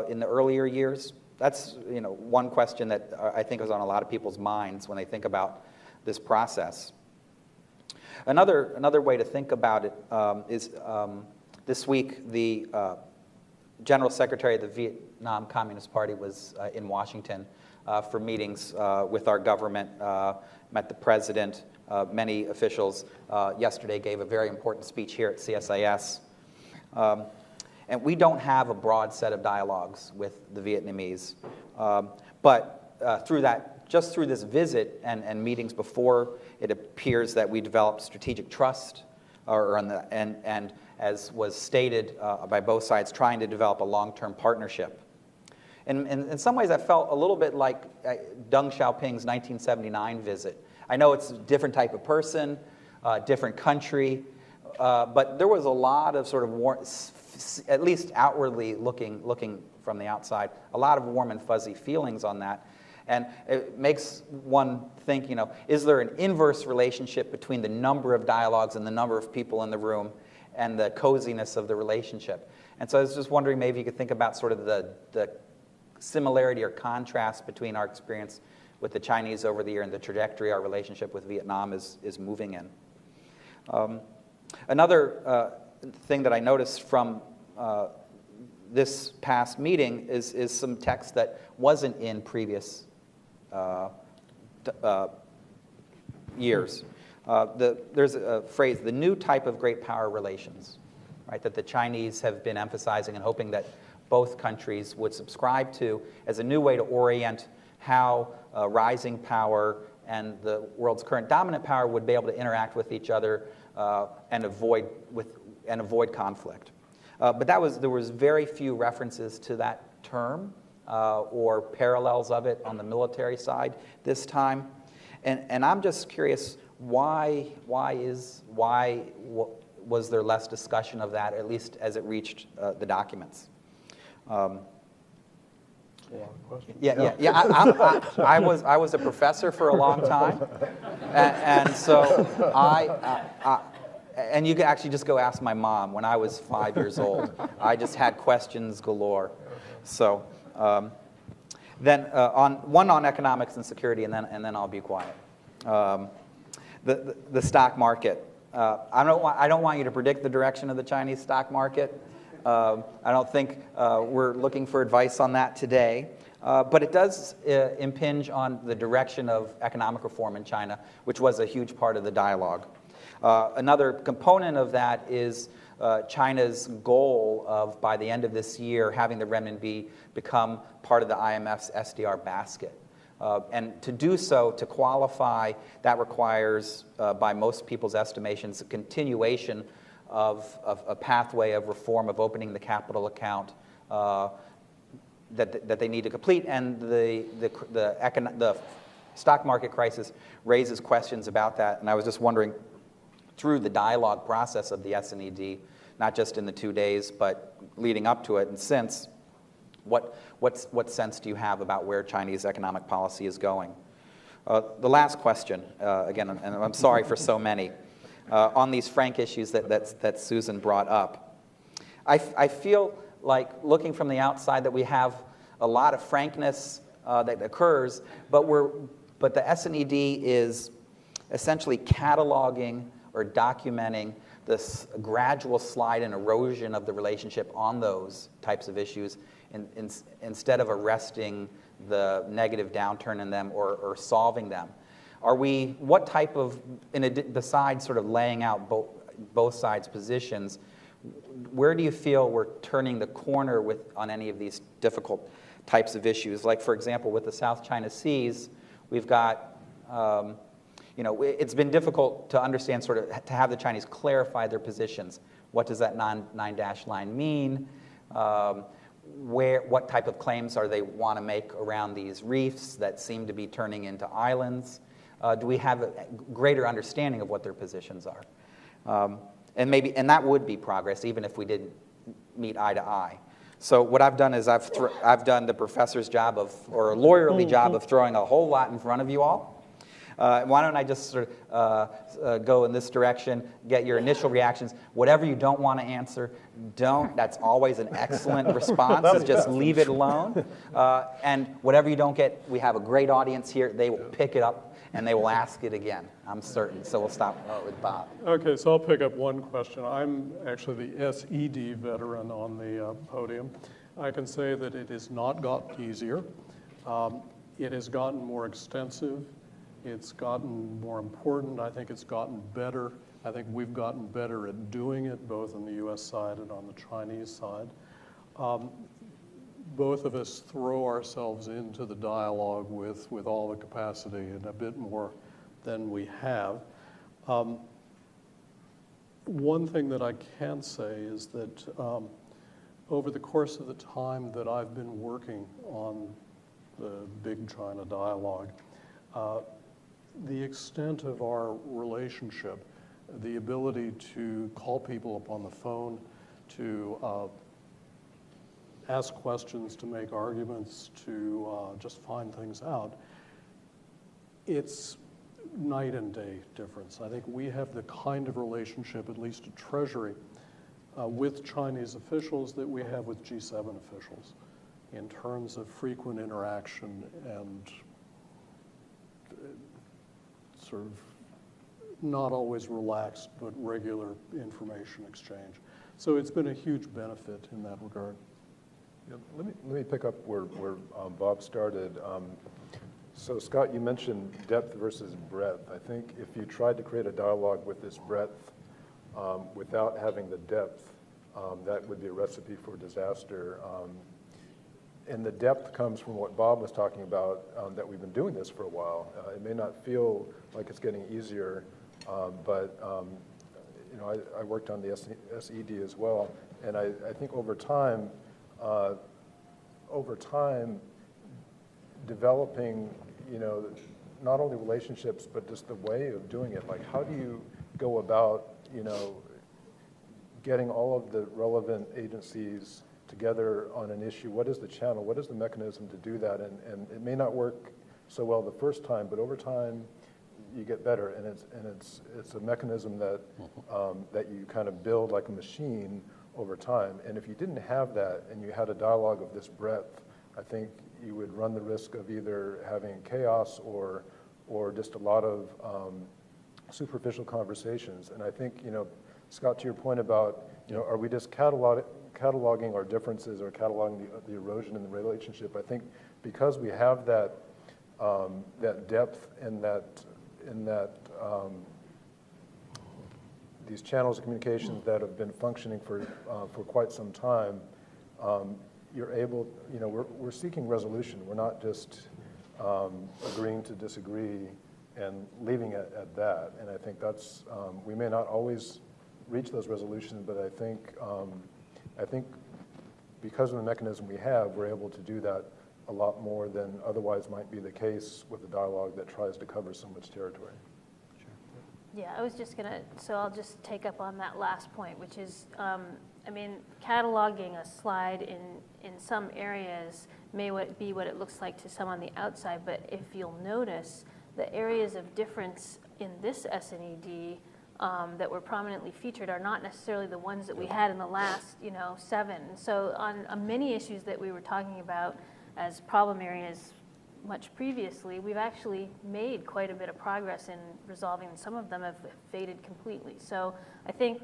in the earlier years? That's one question that I think is on a lot of people's minds when they think about this process. Another way to think about it is this week the General Secretary of the Vietnam Communist Party was in Washington for meetings with our government, met the president, many officials. Yesterday gave a very important speech here at CSIS. And we don't have a broad set of dialogues with the Vietnamese. But just through this visit and meetings before, it appears that we developed strategic trust, and as was stated by both sides, trying to develop a long-term partnership. And in some ways, I felt a little bit like Deng Xiaoping's 1979 visit. I know it's a different type of person, different country, but there was a lot of sort of at least outwardly looking from the outside, a lot of warm and fuzzy feelings on that. And it makes one think, is there an inverse relationship between the number of dialogues and the number of people in the room and the coziness of the relationship? And so I was just wondering maybe you could think about sort of the similarity or contrast between our experience with the Chinese over the year and the trajectory our relationship with Vietnam is moving in. Another thing that I noticed from this past meeting is some text that wasn't in previous years. There's a phrase, the new type of great power relations, right, that the Chinese have been emphasizing and hoping that both countries would subscribe to as a new way to orient how rising power and the world's current dominant power would be able to interact with each other and avoid conflict. But there was very few references to that term or parallels of it on the military side this time. And I'm just curious, why was there less discussion of that, at least as it reached the documents? Yeah. I was a professor for a long time, and so and you can actually just go ask my mom. When I was 5 years old, I just had questions galore. So then on economics and security, and then I'll be quiet. The stock market. I don't want you to predict the direction of the Chinese stock market. I don't think we're looking for advice on that today. But it does impinge on the direction of economic reform in China, which was a huge part of the dialogue. Another component of that is China's goal of, by the end of this year, having the renminbi become part of the IMF's SDR basket. And to do so, to qualify, that requires, by most people's estimations, a continuation of a pathway of reform of opening the capital account that they need to complete. And the stock market crisis raises questions about that. And I was just wondering, through the dialogue process of the SNED, not just in the 2 days, but leading up to it and since, what sense do you have about where Chinese economic policy is going? The last question, again, and I'm sorry for so many, on these frank issues that Susan brought up. I feel like, looking from the outside, that we have a lot of frankness that occurs, but the SNED is essentially cataloging or documenting this gradual slide and erosion of the relationship on those types of issues instead of arresting the negative downturn in them or solving them. What type of, besides sort of laying out both sides' positions, where do you feel we're turning the corner on any of these difficult types of issues? Like, for example, with the South China Seas, we've got, it's been difficult to understand, sort of, to have the Chinese clarify their positions. What does that nine-dash line mean? What type of claims they want to make around these reefs that seem to be turning into islands? Do we have a greater understanding of what their positions are? And that would be progress, even if we didn't meet eye to eye. So what I've done is I've done the professor's job or a lawyerly job of throwing a whole lot in front of you all. Why don't I just sort of go in this direction, get your initial reactions. Whatever you don't want to answer, don't. That's always an excellent response, is just leave it alone. And whatever you don't get, we have a great audience here. They will pick it up and they will ask it again, I'm certain. So we'll stop with Bob. Okay, so I'll pick up one question. I'm actually the SED veteran on the podium. I can say that it has not gotten easier. It has gotten more extensive. It's gotten more important. I think it's gotten better. I think we've gotten better at doing it, both on the US side and on the Chinese side. Both of us throw ourselves into the dialogue with all the capacity and a bit more than we have. One thing that I can say is that over the course of the time that I've been working on the Big China dialogue, the extent of our relationship, the ability to call people up on the phone, to ask questions, to make arguments, to just find things out, it's night and day difference. I think we have the kind of relationship, at least at Treasury, with Chinese officials that we have with G7 officials in terms of frequent interaction and sort of not always relaxed, but regular information exchange. So it's been a huge benefit in that regard. Yeah, let me pick up where Bob started. So Scott, you mentioned depth versus breadth. I think if you tried to create a dialogue with this breadth without having the depth, that would be a recipe for disaster. And the depth comes from what Bob was talking about, that we've been doing this for a while. It may not feel like it's getting easier, but you know, I worked on the SED as well, and I think over time, developing, you know, not only relationships, but just the way of doing it. Like, how do you go about, you know, getting all of the relevant agencies together on an issue? What is the channel? What is the mechanism to do that? And it may not work so well the first time, but over time, you get better. And it's a mechanism that that you kind of build like a machine over time. And if you didn't have that and you had a dialogue of this breadth, I think you would run the risk of either having chaos or just a lot of superficial conversations. And I think, you know, Scott, to your point about, you know, are we just cataloging our differences or cataloging the erosion in the relationship? I think because we have that that depth and these channels of communications that have been functioning for quite some time, you're able, you know, we're seeking resolution. We're not just agreeing to disagree and leaving it at that. And I think that's, we may not always reach those resolutions, but I think because of the mechanism we have, we're able to do that a lot more than otherwise might be the case with a dialogue that tries to cover so much territory. Yeah, I was just gonna, so I'll just take up on that last point, which is, I mean, cataloging a slide in some areas may be what it looks like to some on the outside, but if you'll notice, the areas of difference in this SNED that were prominently featured are not necessarily the ones that we had in the last, you know, 7. So on many issues that we were talking about as problem areas much previously, we've actually made quite a bit of progress in resolving. Some of them have faded completely. So I think,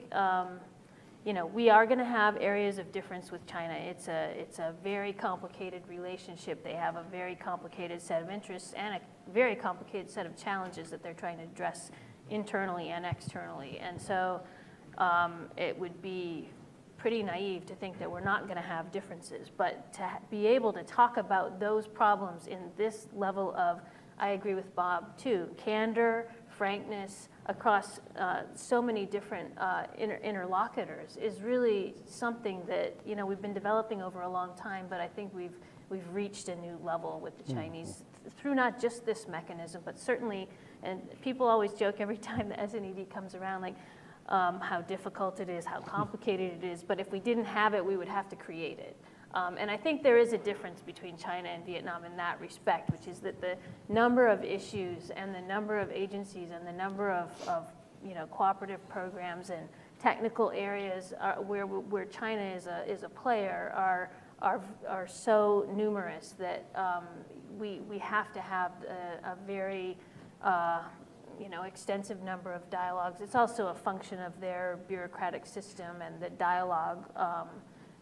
you know, we are going to have areas of difference with China. It's a very complicated relationship. They have a very complicated set of interests and a very complicated set of challenges that they're trying to address internally and externally. And so it would be pretty naive to think that we're not going to have differences, but to be able to talk about those problems in this level of, I agree with Bob too, candor, frankness across so many different interlocutors is really something that, you know, we've been developing over a long time, but I think we've reached a new level with the Chinese through not just this mechanism, but certainly, and people always joke every time the SNED comes around, like, how difficult it is, how complicated it is, but if we didn't have it, we would have to create it. And I think there is a difference between China and Vietnam in that respect, which is that the number of issues and the number of agencies and the number of you know, cooperative programs and technical areas where China is a player are so numerous that we have to have a very you know, extensive number of dialogues. It's also a function of their bureaucratic system, and the dialogue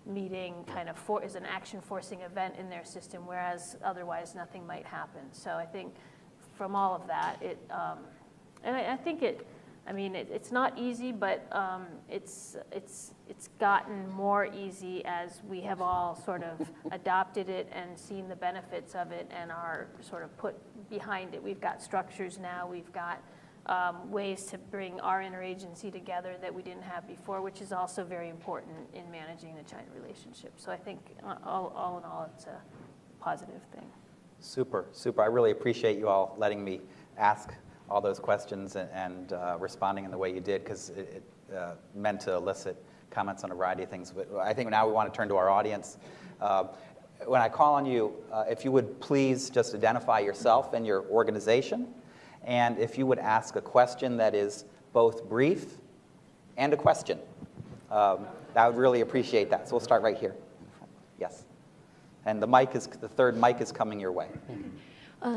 meeting kind of is an action-forcing event in their system, whereas otherwise nothing might happen. So I think from all of that, and I think I mean, it's not easy, but it's gotten more easy as we have all sort of adopted it and seen the benefits of it and are sort of put behind it. We've got structures now. We've got ways to bring our interagency together that we didn't have before, which is also very important in managing the China relationship. So I think all in all, it's a positive thing. Super, super. I really appreciate you all letting me ask all those questions and responding in the way you did, because it meant to elicit comments on a variety of things. But I think now we want to turn to our audience. When I call on you, if you would please just identify yourself and your organization, and if you would ask a question that is both brief and a question. I would really appreciate that. So we'll start right here. Yes. And the third mic is coming your way.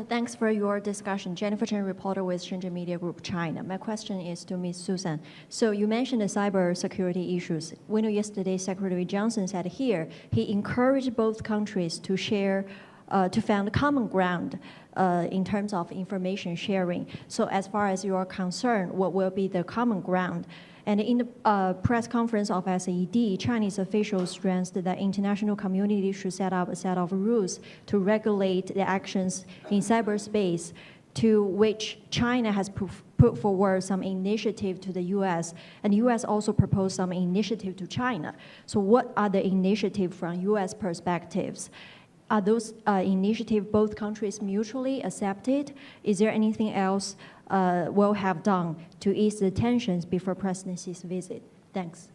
Thanks for your discussion. Jennifer Chen, reporter with Shenzhen Media Group, China. My question is to Ms. Susan. So you mentioned the cybersecurity issues. We know yesterday Secretary Johnson said here he encouraged both countries to share, to find common ground in terms of information sharing. So as far as you are concerned, what will be the common ground? And in the press conference of SED, Chinese officials stressed that the international community should set up a set of rules to regulate the actions in cyberspace, to which China has put forward some initiative to the US, and the US also proposed some initiative to China. So what are the initiatives from US perspectives? Are those initiatives both countries mutually accepted? Is there anything else will have done to ease the tensions before presidency's visit? Thanks.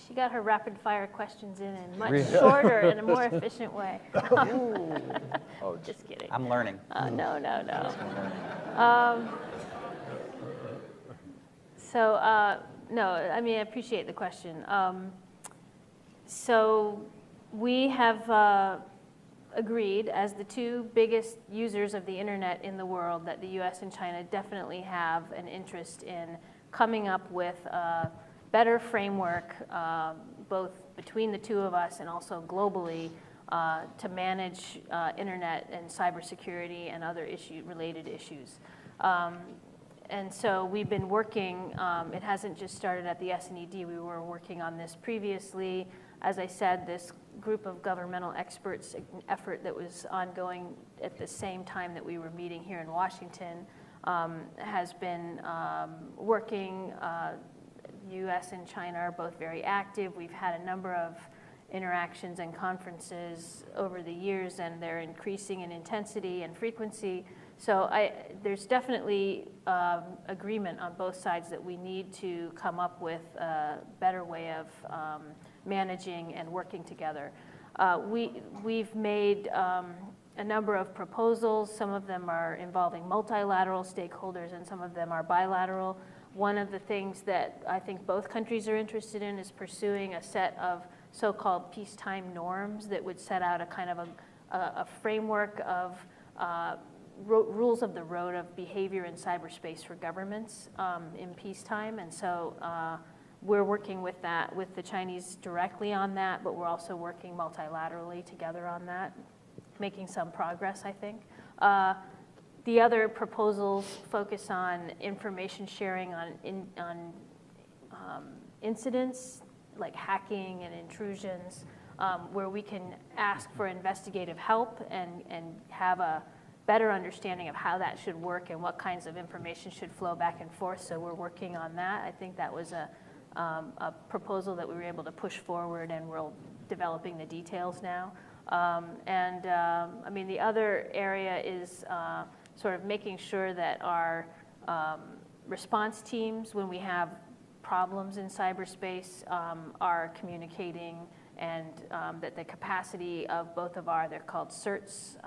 She got her rapid fire questions in a much shorter and a more efficient way. Oh, just kidding. I'm learning. No. No, I mean, I appreciate the question. So we have agreed, as the two biggest users of the internet in the world, that the US and China definitely have an interest in coming up with a better framework, both between the two of us and also globally, to manage internet and cybersecurity and other related issues. And so we've been working, it hasn't just started at the SNED, we were working on this previously. As I said, this group of governmental experts effort that was ongoing at the same time that we were meeting here in Washington has been working. US and China are both very active. We've had a number of interactions and conferences over the years, and they're increasing in intensity and frequency. So there's definitely agreement on both sides that we need to come up with a better way of managing and working together. We've made a number of proposals. Some of them are involving multilateral stakeholders and some of them are bilateral. One of the things that I think both countries are interested in is pursuing a set of so-called peacetime norms that would set out a kind of a framework of rules of the road of behavior in cyberspace for governments in peacetime. And so we're working with the Chinese directly on that, but we're also working multilaterally together on that, making some progress, I think. The other proposals focus on information sharing on incidents like hacking and intrusions, where we can ask for investigative help and have a better understanding of how that should work and what kinds of information should flow back and forth. So we're working on that. I think that was a proposal that we were able to push forward, and we're developing the details now. I mean, the other area is sort of making sure that our response teams, when we have problems in cyberspace, are communicating, and that the capacity of both of they're called CERTs,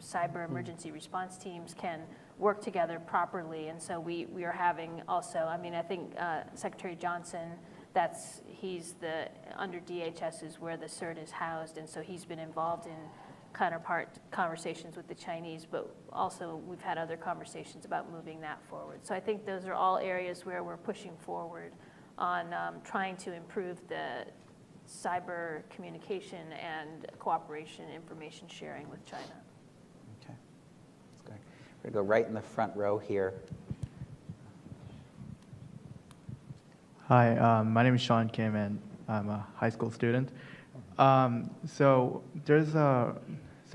cyber emergency response teams, can work together properly. And so we are having also, I mean, I think Secretary Johnson, he's under DHS is where the CERT is housed, and so he's been involved in counterpart conversations with the Chinese, but also we've had other conversations about moving that forward. So I think those are all areas where we're pushing forward on trying to improve the cyber communication and cooperation, information sharing with China. Okay, that's great. We're going to go right in the front row here. Hi, my name is Sean Kim, and I'm a high school student. So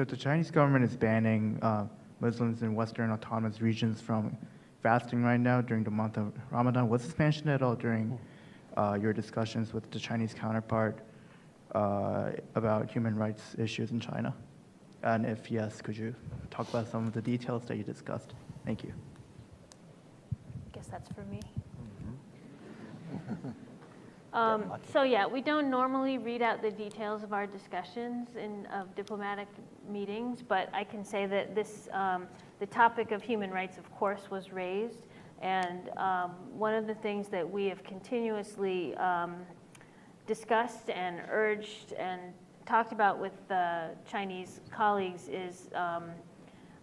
the Chinese government is banning Muslims in Western autonomous regions from fasting right now during the month of Ramadan. Was this mentioned at all during your discussions with the Chinese counterpart about human rights issues in China? And if yes, could you talk about some of the details that you discussed? Thank you. I guess that's for me. So yeah, we don't normally read out the details of our discussions of diplomatic meetings, but I can say that this, the topic of human rights, of course, was raised, And one of the things that we have continuously discussed and urged and talked about with the Chinese colleagues is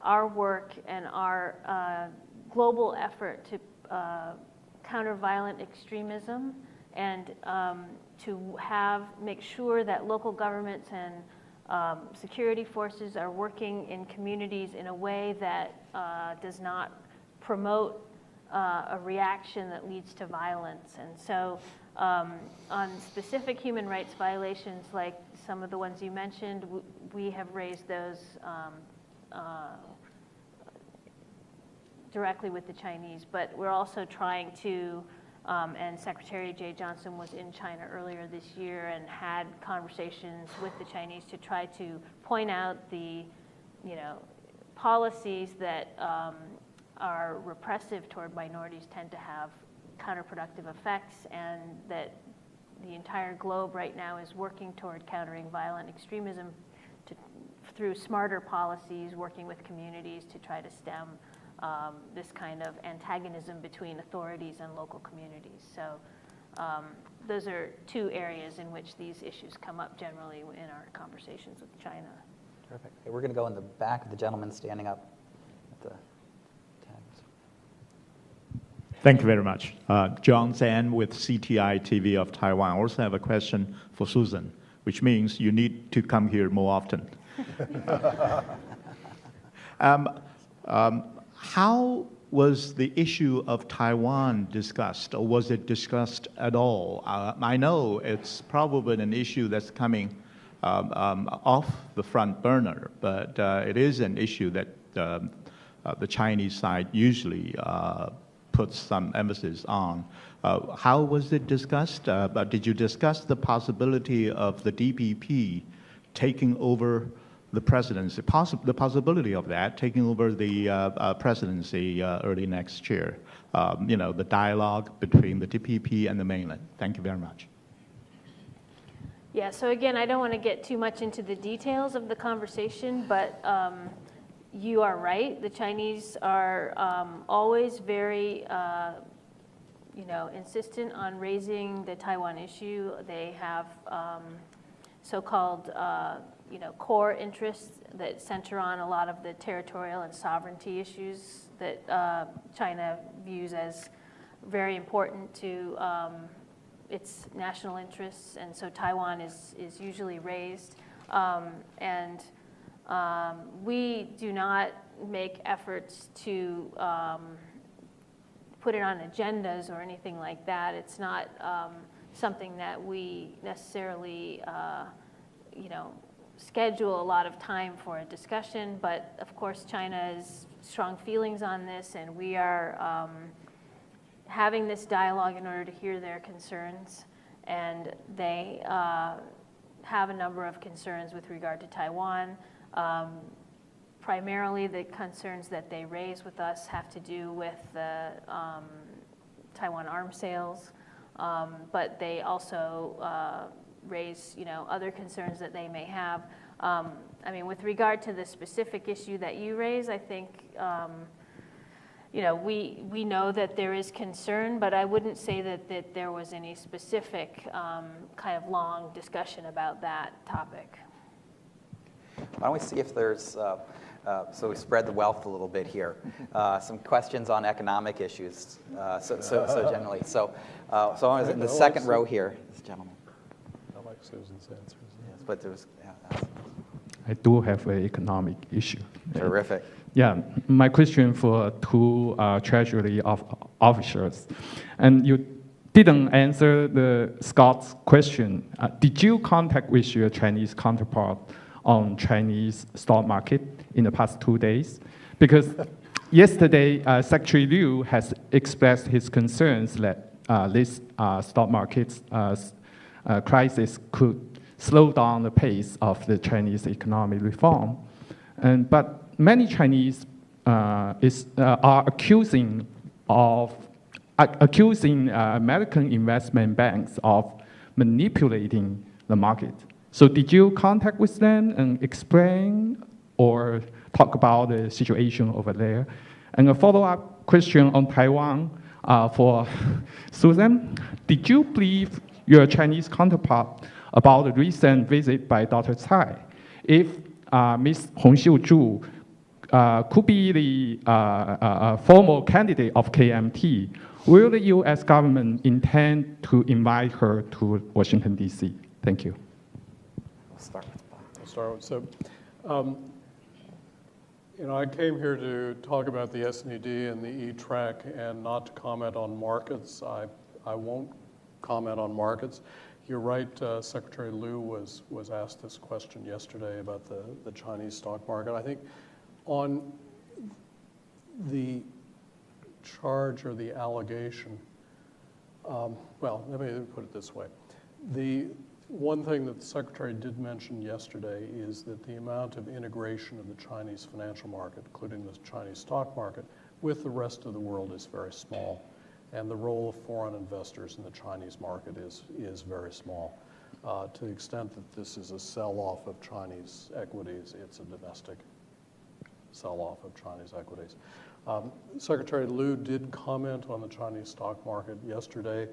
our work and our global effort to counter violent extremism and to make sure that local governments and security forces are working in communities in a way that does not promote a reaction that leads to violence. And so on specific human rights violations like some of the ones you mentioned, we have raised those directly with the Chinese, but we're also trying to, and Secretary Jay Johnson was in China earlier this year and had conversations with the Chinese to try to point out the, policies that are repressive toward minorities tend to have counterproductive effects, and that the entire globe right now is working toward countering violent extremism through smarter policies, working with communities to try to stem this kind of antagonism between authorities and local communities. So those are two areas in which these issues come up generally in our conversations with China. Terrific. Okay, we're going to go in the back of the gentleman standing up at the tabs. Thank you very much. John Zhang with CTI TV of Taiwan. I also have a question for Susan, which means you need to come here more often. How was the issue of Taiwan discussed, or was it discussed at all? I know it's probably an issue that's coming off the front burner, but it is an issue that the Chinese side usually puts some emphasis on. How was it discussed? Did you discuss the possibility of the DPP taking over the presidency, the possibility of that, taking over the presidency early next year? The dialogue between the DPP and the mainland. Thank you very much. Yeah, so again, I don't want to get too much into the details of the conversation, but you are right. The Chinese are always very, insistent on raising the Taiwan issue. They have so-called, core interests that center on a lot of the territorial and sovereignty issues that China views as very important to its national interests, and so Taiwan is usually raised. We do not make efforts to put it on agendas or anything like that. It's not something that we necessarily, schedule a lot of time for a discussion, but of course China has strong feelings on this, and we are having this dialogue in order to hear their concerns, and they have a number of concerns with regard to Taiwan. Primarily the concerns that they raise with us have to do with the Taiwan arms sales, but they also raise other concerns that they may have. With regard to the specific issue that you raise, I think we know that there is concern, but I wouldn't say that there was any specific kind of long discussion about that topic. Why don't we see if there's, so we spread the wealth a little bit here, some questions on economic issues, so generally. So I was in the second row here, this gentleman. I like Susan's answers. Yes, but there was, I do have an economic issue. Terrific. Yeah, my question for two Treasury officers, and you didn't answer the Scott's question. Did you contact with your Chinese counterpart on Chinese stock market in the past 2 days? Because yesterday, Secretary Liu has expressed his concerns that this stock market crisis could slow down the pace of the Chinese economic reform. But many Chinese are accusing American investment banks of manipulating the market. So did you contact with them and explain or talk about the situation over there? And a follow-up question on Taiwan for Susan. Did you brief your Chinese counterpart about the recent visit by Dr. Tsai? If Ms. Hong Xiu-Zhu could be the formal candidate of KMT, will the U.S. government intend to invite her to Washington, D.C.? Thank you. We'll start with Bob. I'll start with, so, I came here to talk about the SNED and the E-Track and not to comment on markets. I won't comment on markets. You're right, Secretary Liu was asked this question yesterday about the Chinese stock market. I think on the charge or the allegation, well, let me put it this way. The one thing that the Secretary did mention yesterday is that the amount of integration of the Chinese financial market, including the Chinese stock market, with the rest of the world is very small. And the role of foreign investors in the Chinese market is very small. To the extent that this is a sell-off of Chinese equities, it's a domestic sell-off of Chinese equities. Secretary Liu did comment on the Chinese stock market yesterday.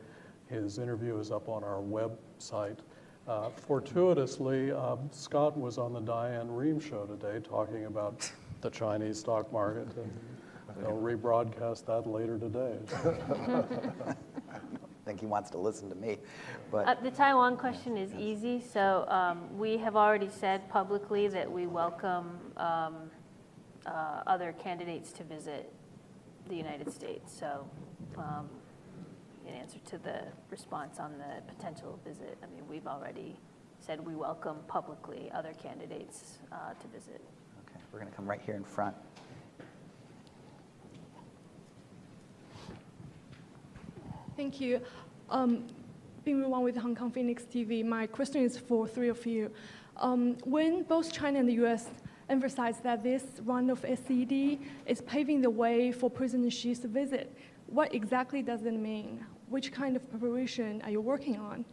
His interview is up on our website. Fortuitously, Scott was on the Diane Rehm show today talking about the Chinese stock market. And they'll rebroadcast that later today. I think he wants to listen to me. But the Taiwan question is easy. So we have already said publicly that we welcome other candidates to visit the United States. So in answer to the response on the potential visit, I mean, we've already said we welcome publicly other candidates to visit. okay, we're going to come right here in front. Thank you. Bing Wang with Hong Kong Phoenix TV. My question is for three of you. When both China and the US emphasize that this round of SED is paving the way for President Xi's visit, what exactly does it mean? Which kind of preparation are you working on?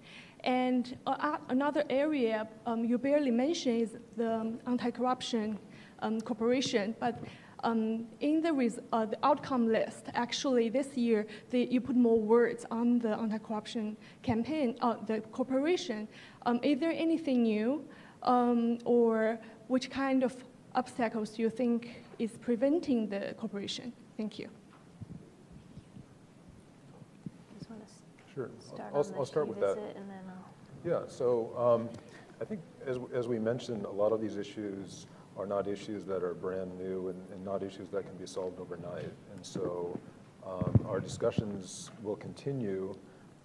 And another area you barely mentioned is the anti-corruption cooperation, but in the outcome list, actually this year, you put more words on the anti-corruption campaign, the cooperation. Is there anything new, or which kind of obstacles do you think is preventing the cooperation? Thank you. Just want Sure. to I'll start with that. And then Yeah, so I think as we mentioned, a lot of these issues are not issues that are brand new and not issues that can be solved overnight. And so our discussions will continue,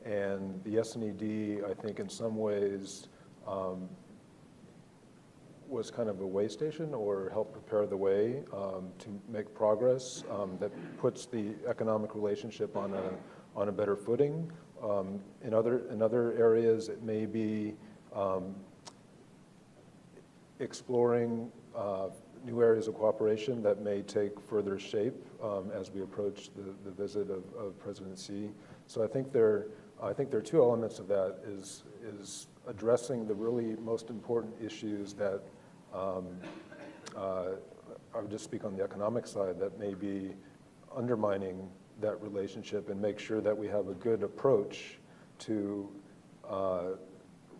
and the SNED, I think in some ways, was kind of a way station or helped prepare the way to make progress that puts the economic relationship on a better footing. In other areas, it may be exploring new areas of cooperation that may take further shape as we approach the visit of President Xi. So I think there are two elements of that: is addressing the really most important issues that I would just speak on the economic side that may be undermining that relationship, and make sure that we have a good approach to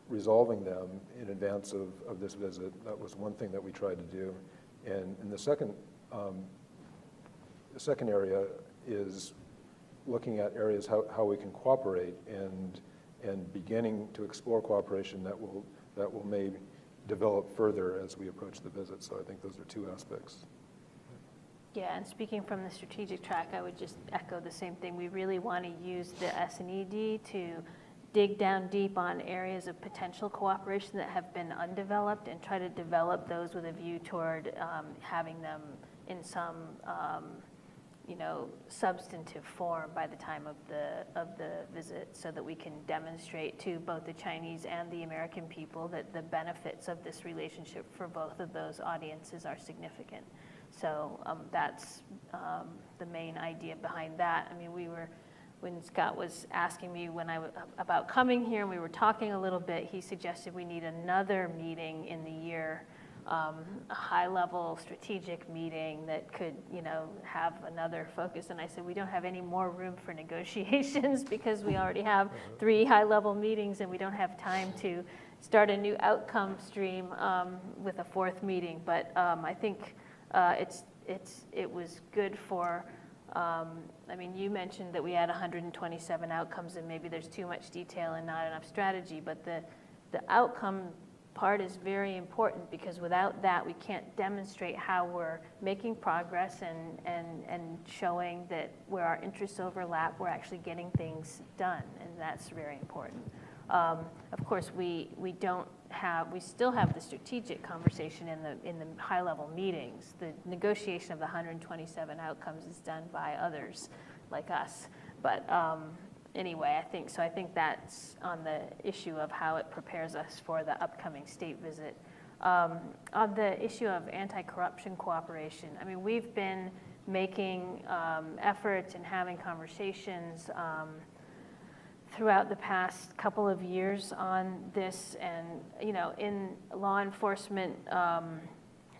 resolving them in advance of this visit. That was one thing that we tried to do. And the second area is looking at areas how we can cooperate and beginning to explore cooperation that will maybe develop further as we approach the visit. So I think those are two aspects. yeah, and speaking from the strategic track, I would just echo the same thing. We really want to use the SNED to dig down deep on areas of potential cooperation that have been undeveloped and try to develop those with a view toward having them in some substantive form by the time of the visit, so that we can demonstrate to both the Chinese and the American people that the benefits of this relationship for both of those audiences are significant. So that's the main idea behind that. I mean, when Scott was asking me about coming here, and we were talking a little bit, he suggested we need another meeting in the year a high-level strategic meeting that could, have another focus. And I said, we don't have any more room for negotiations because we already have 3 high-level meetings, and we don't have time to start a new outcome stream with a 4th meeting. But I think it was good for. You mentioned that we had 127 outcomes, and maybe there's too much detail and not enough strategy. But the outcome part is very important, because without that, we can't demonstrate how we're making progress and showing that where our interests overlap, we're actually getting things done, and that's very important. Of course, we still have the strategic conversation in the high-level meetings. The negotiation of the 127 outcomes is done by others like us. But anyway, I think that's on the issue of how it prepares us for the upcoming state visit. On the issue of anti-corruption cooperation, we've been making efforts and having conversations throughout the past couple of years on this, and in law enforcement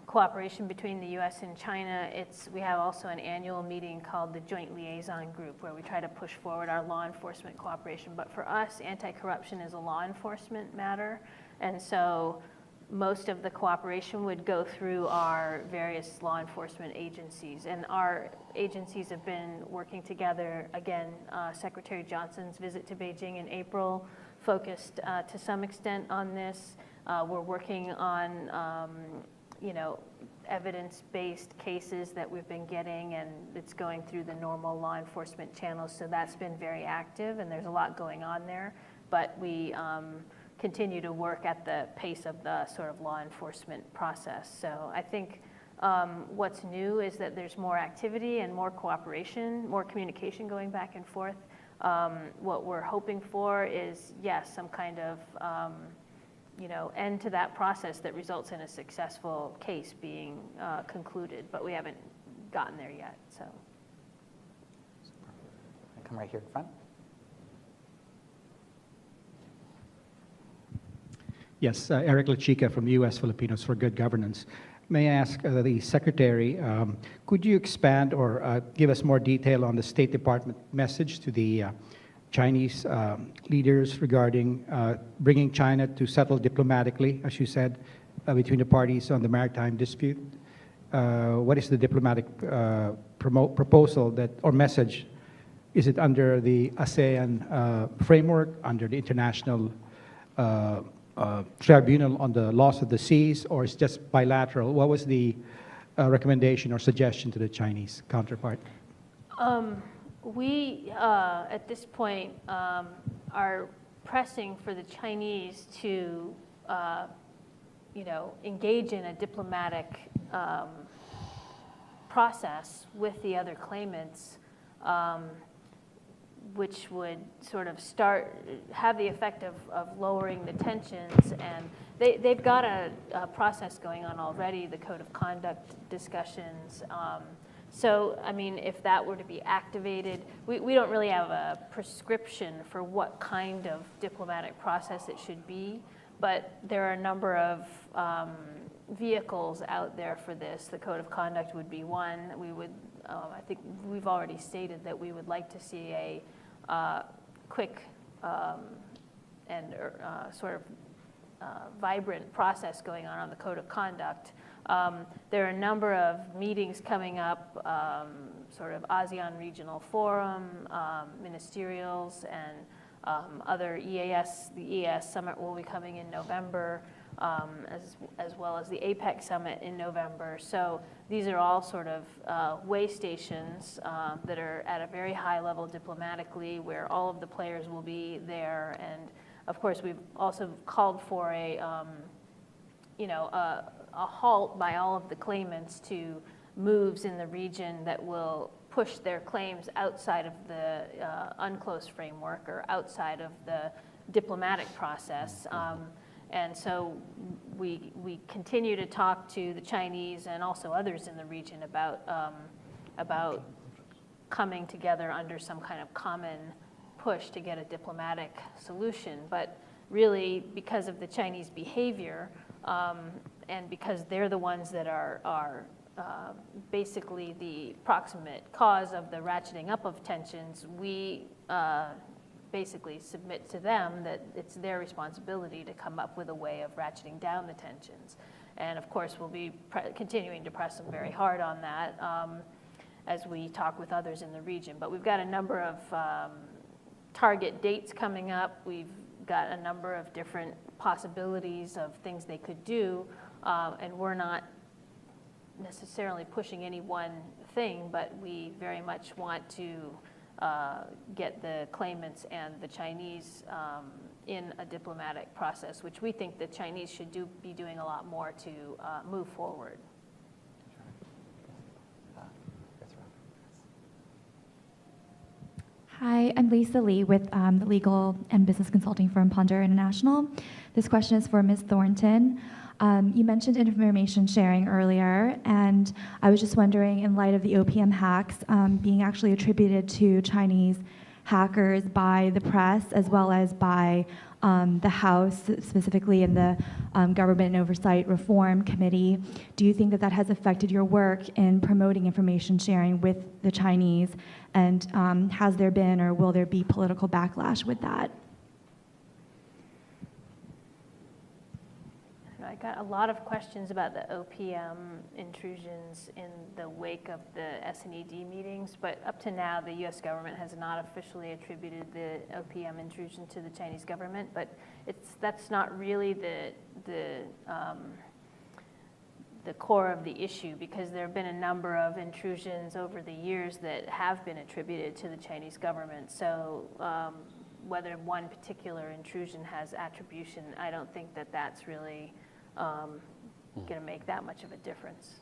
cooperation between the U.S. and China, we have also an annual meeting called the Joint Liaison Group, where we try to push forward our law enforcement cooperation. But for us, anti-corruption is a law enforcement matter, and so most of the cooperation would go through our various law enforcement agencies. And our agencies have been working together. Again, Secretary Johnson's visit to Beijing in April focused to some extent on this. We're working on evidence-based cases that we've been getting, and it's going through the normal law enforcement channels. So that's been very active, and there's a lot going on there. But we continue to work at the pace of the sort of law enforcement process. So I think what's new is that there's more activity and more cooperation, more communication going back and forth. What we're hoping for is, yes, some kind of end to that process that results in a successful case being concluded, but we haven't gotten there yet. So, Come right here in front. Yes, Eric Lachica from U.S. Filipinos for Good Governance. May I ask the Secretary, could you expand or give us more detail on the State Department message to the Chinese leaders regarding bringing China to settle diplomatically, as you said, between the parties on the maritime dispute? What is the diplomatic proposal or message? Is it under the ASEAN framework, under the International Tribunal on the Laws of the Seas, or is it just bilateral? What was the recommendation or suggestion to the Chinese counterpart? We, at this point, are pressing for the Chinese to, engage in a diplomatic process with the other claimants, which would sort of have the effect of lowering the tensions. And they've got a process going on already, the Code of Conduct discussions. So, if that were to be activated, we don't really have a prescription for what kind of diplomatic process it should be, but there are a number of vehicles out there for this. The Code of Conduct would be one. We would, I think we've already stated that we would like to see a quick and sort of vibrant process going on the Code of Conduct. There are a number of meetings coming up, sort of ASEAN Regional Forum, ministerials, and other EAS. The EAS Summit will be coming in November, as well as the APEC Summit in November. So these are all sort of way stations that are at a very high level diplomatically, where all of the players will be there. And of course, we've also called for a halt by all of the claimants to moves in the region that will push their claims outside of the UNCLOS framework or outside of the diplomatic process. And so we continue to talk to the Chinese and also others in the region about coming together under some kind of common push to get a diplomatic solution. But really, because of the Chinese behavior, and because they're the ones that are basically the proximate cause of the ratcheting up of tensions, we basically submit to them that it's their responsibility to come up with a way of ratcheting down the tensions. And of course, we'll be continuing to press them very hard on that as we talk with others in the region. But we've got a number of target dates coming up. We've got a number of different possibilities of things they could do, and we're not necessarily pushing any one thing, but we very much want to get the claimants and the Chinese in a diplomatic process, which we think the Chinese should be doing a lot more to move forward. Hi, I'm Lisa Lee with the legal and business consulting firm Ponder International. This question is for Ms. Thornton. You mentioned information sharing earlier, and I was just wondering, in light of the OPM hacks being actually attributed to Chinese hackers by the press as well as by the House, specifically in the Government and Oversight Reform Committee, do you think that that has affected your work in promoting information sharing with the Chinese? And has there been or will there be political backlash with that? I got a lot of questions about the OPM intrusions in the wake of the SNED meetings, but up to now, the U.S. government has not officially attributed the OPM intrusion to the Chinese government, but that's not really the core of the issue, because there have been a number of intrusions over the years that have been attributed to the Chinese government. So whether one particular intrusion has attribution, I don't think that that's really going to make that much of a difference.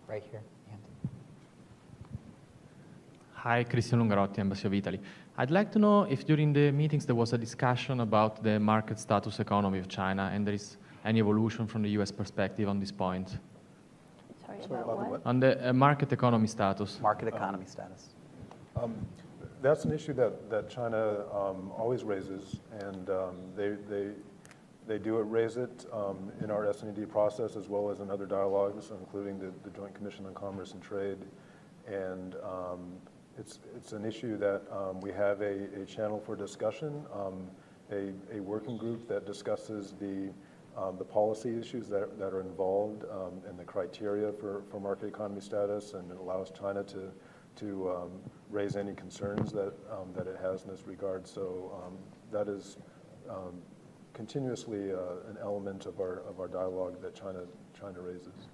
Right here, Andy. Hi, Cristian Lungarotti, Embassy of Italy. I'd like to know if during the meetings there was a discussion about the market status economy of China, and there is any evolution from the US perspective on this point. Sorry, about what? On the market economy status. Market economy status. That's an issue that China always raises, and they do raise it in our SNED process as well as in other dialogues, including the Joint Commission on Commerce and Trade. And it's an issue that we have a channel for discussion, a working group that discusses the policy issues that are involved and the criteria for market economy status, and it allows China to raise any concerns that it has in this regard. So that is continuously an element of our dialogue that China raises.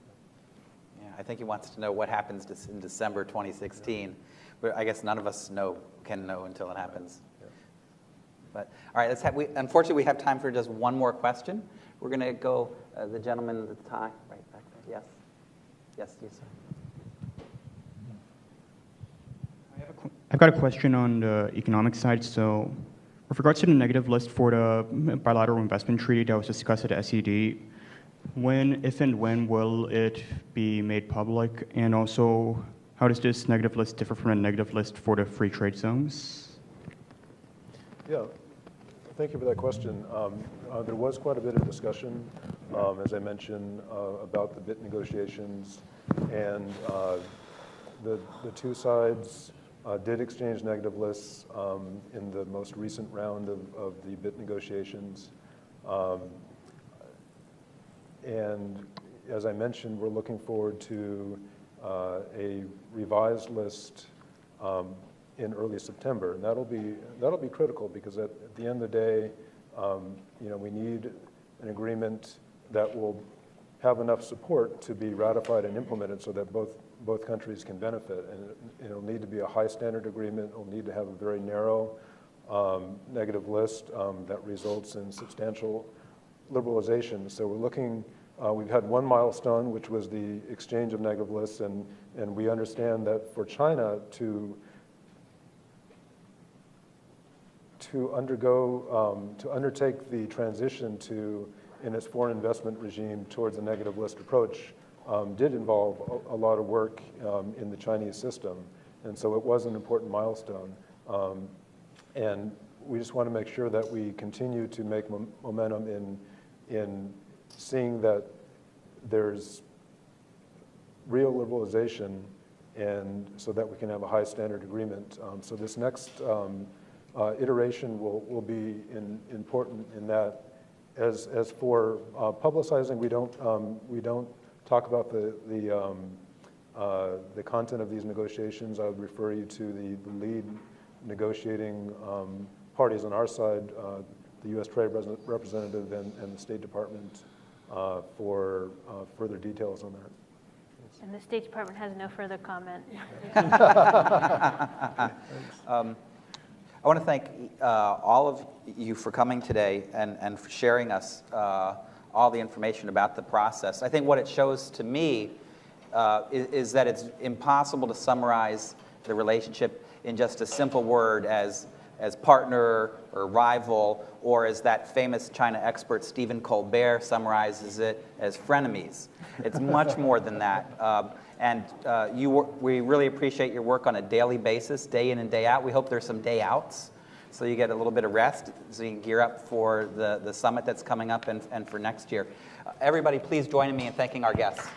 Yeah, I think he wants to know what happens in December 2016, but I guess none of us can know until it happens. Right. Yeah. But all right, unfortunately, we have time for just one more question. We're going to go the gentleman in the tie right back there. Yes, sir. I've got a question on the economic side. So with regards to the negative list for the bilateral investment treaty that was discussed at SED, if and when will it be made public? And also, how does this negative list differ from a negative list for the free trade zones? Yeah, thank you for that question. There was quite a bit of discussion, as I mentioned, about the BIT negotiations, and the two sides did exchange negative lists in the most recent round of the BIT negotiations. And as I mentioned, we're looking forward to a revised list in early September, and that'll be critical, because at the end of the day, we need an agreement that will have enough support to be ratified and implemented so that both countries can benefit. And it'll need to be a high standard agreement. It'll need to have a very narrow negative list that results in substantial liberalization. So we're looking, we've had one milestone, which was the exchange of negative lists, and we understand that for China to undertake the transition in its foreign investment regime towards a negative list approach did involve a lot of work in the Chinese system. And so it was an important milestone. And we just want to make sure that we continue to make momentum in seeing that there's real liberalization, and so that we can have a high standard agreement. So this next iteration will be important in that. As for publicizing, we don't talk about the content of these negotiations. I would refer you to the lead negotiating parties on our side, the U.S. Trade Representative and the State Department, for further details on that. And the State Department has no further comment. I want to thank all of you for coming today and for sharing us all the information about the process. I think what it shows to me is that it's impossible to summarize the relationship in just a simple word as partner or rival, or as that famous China expert Stephen Colbert summarizes it, as frenemies. It's much more than that. We really appreciate your work on a daily basis, day in and day out. We hope there's some day outs, so you get a little bit of rest, so you can gear up for the summit that's coming up and for next year. Everybody, please join me in thanking our guests.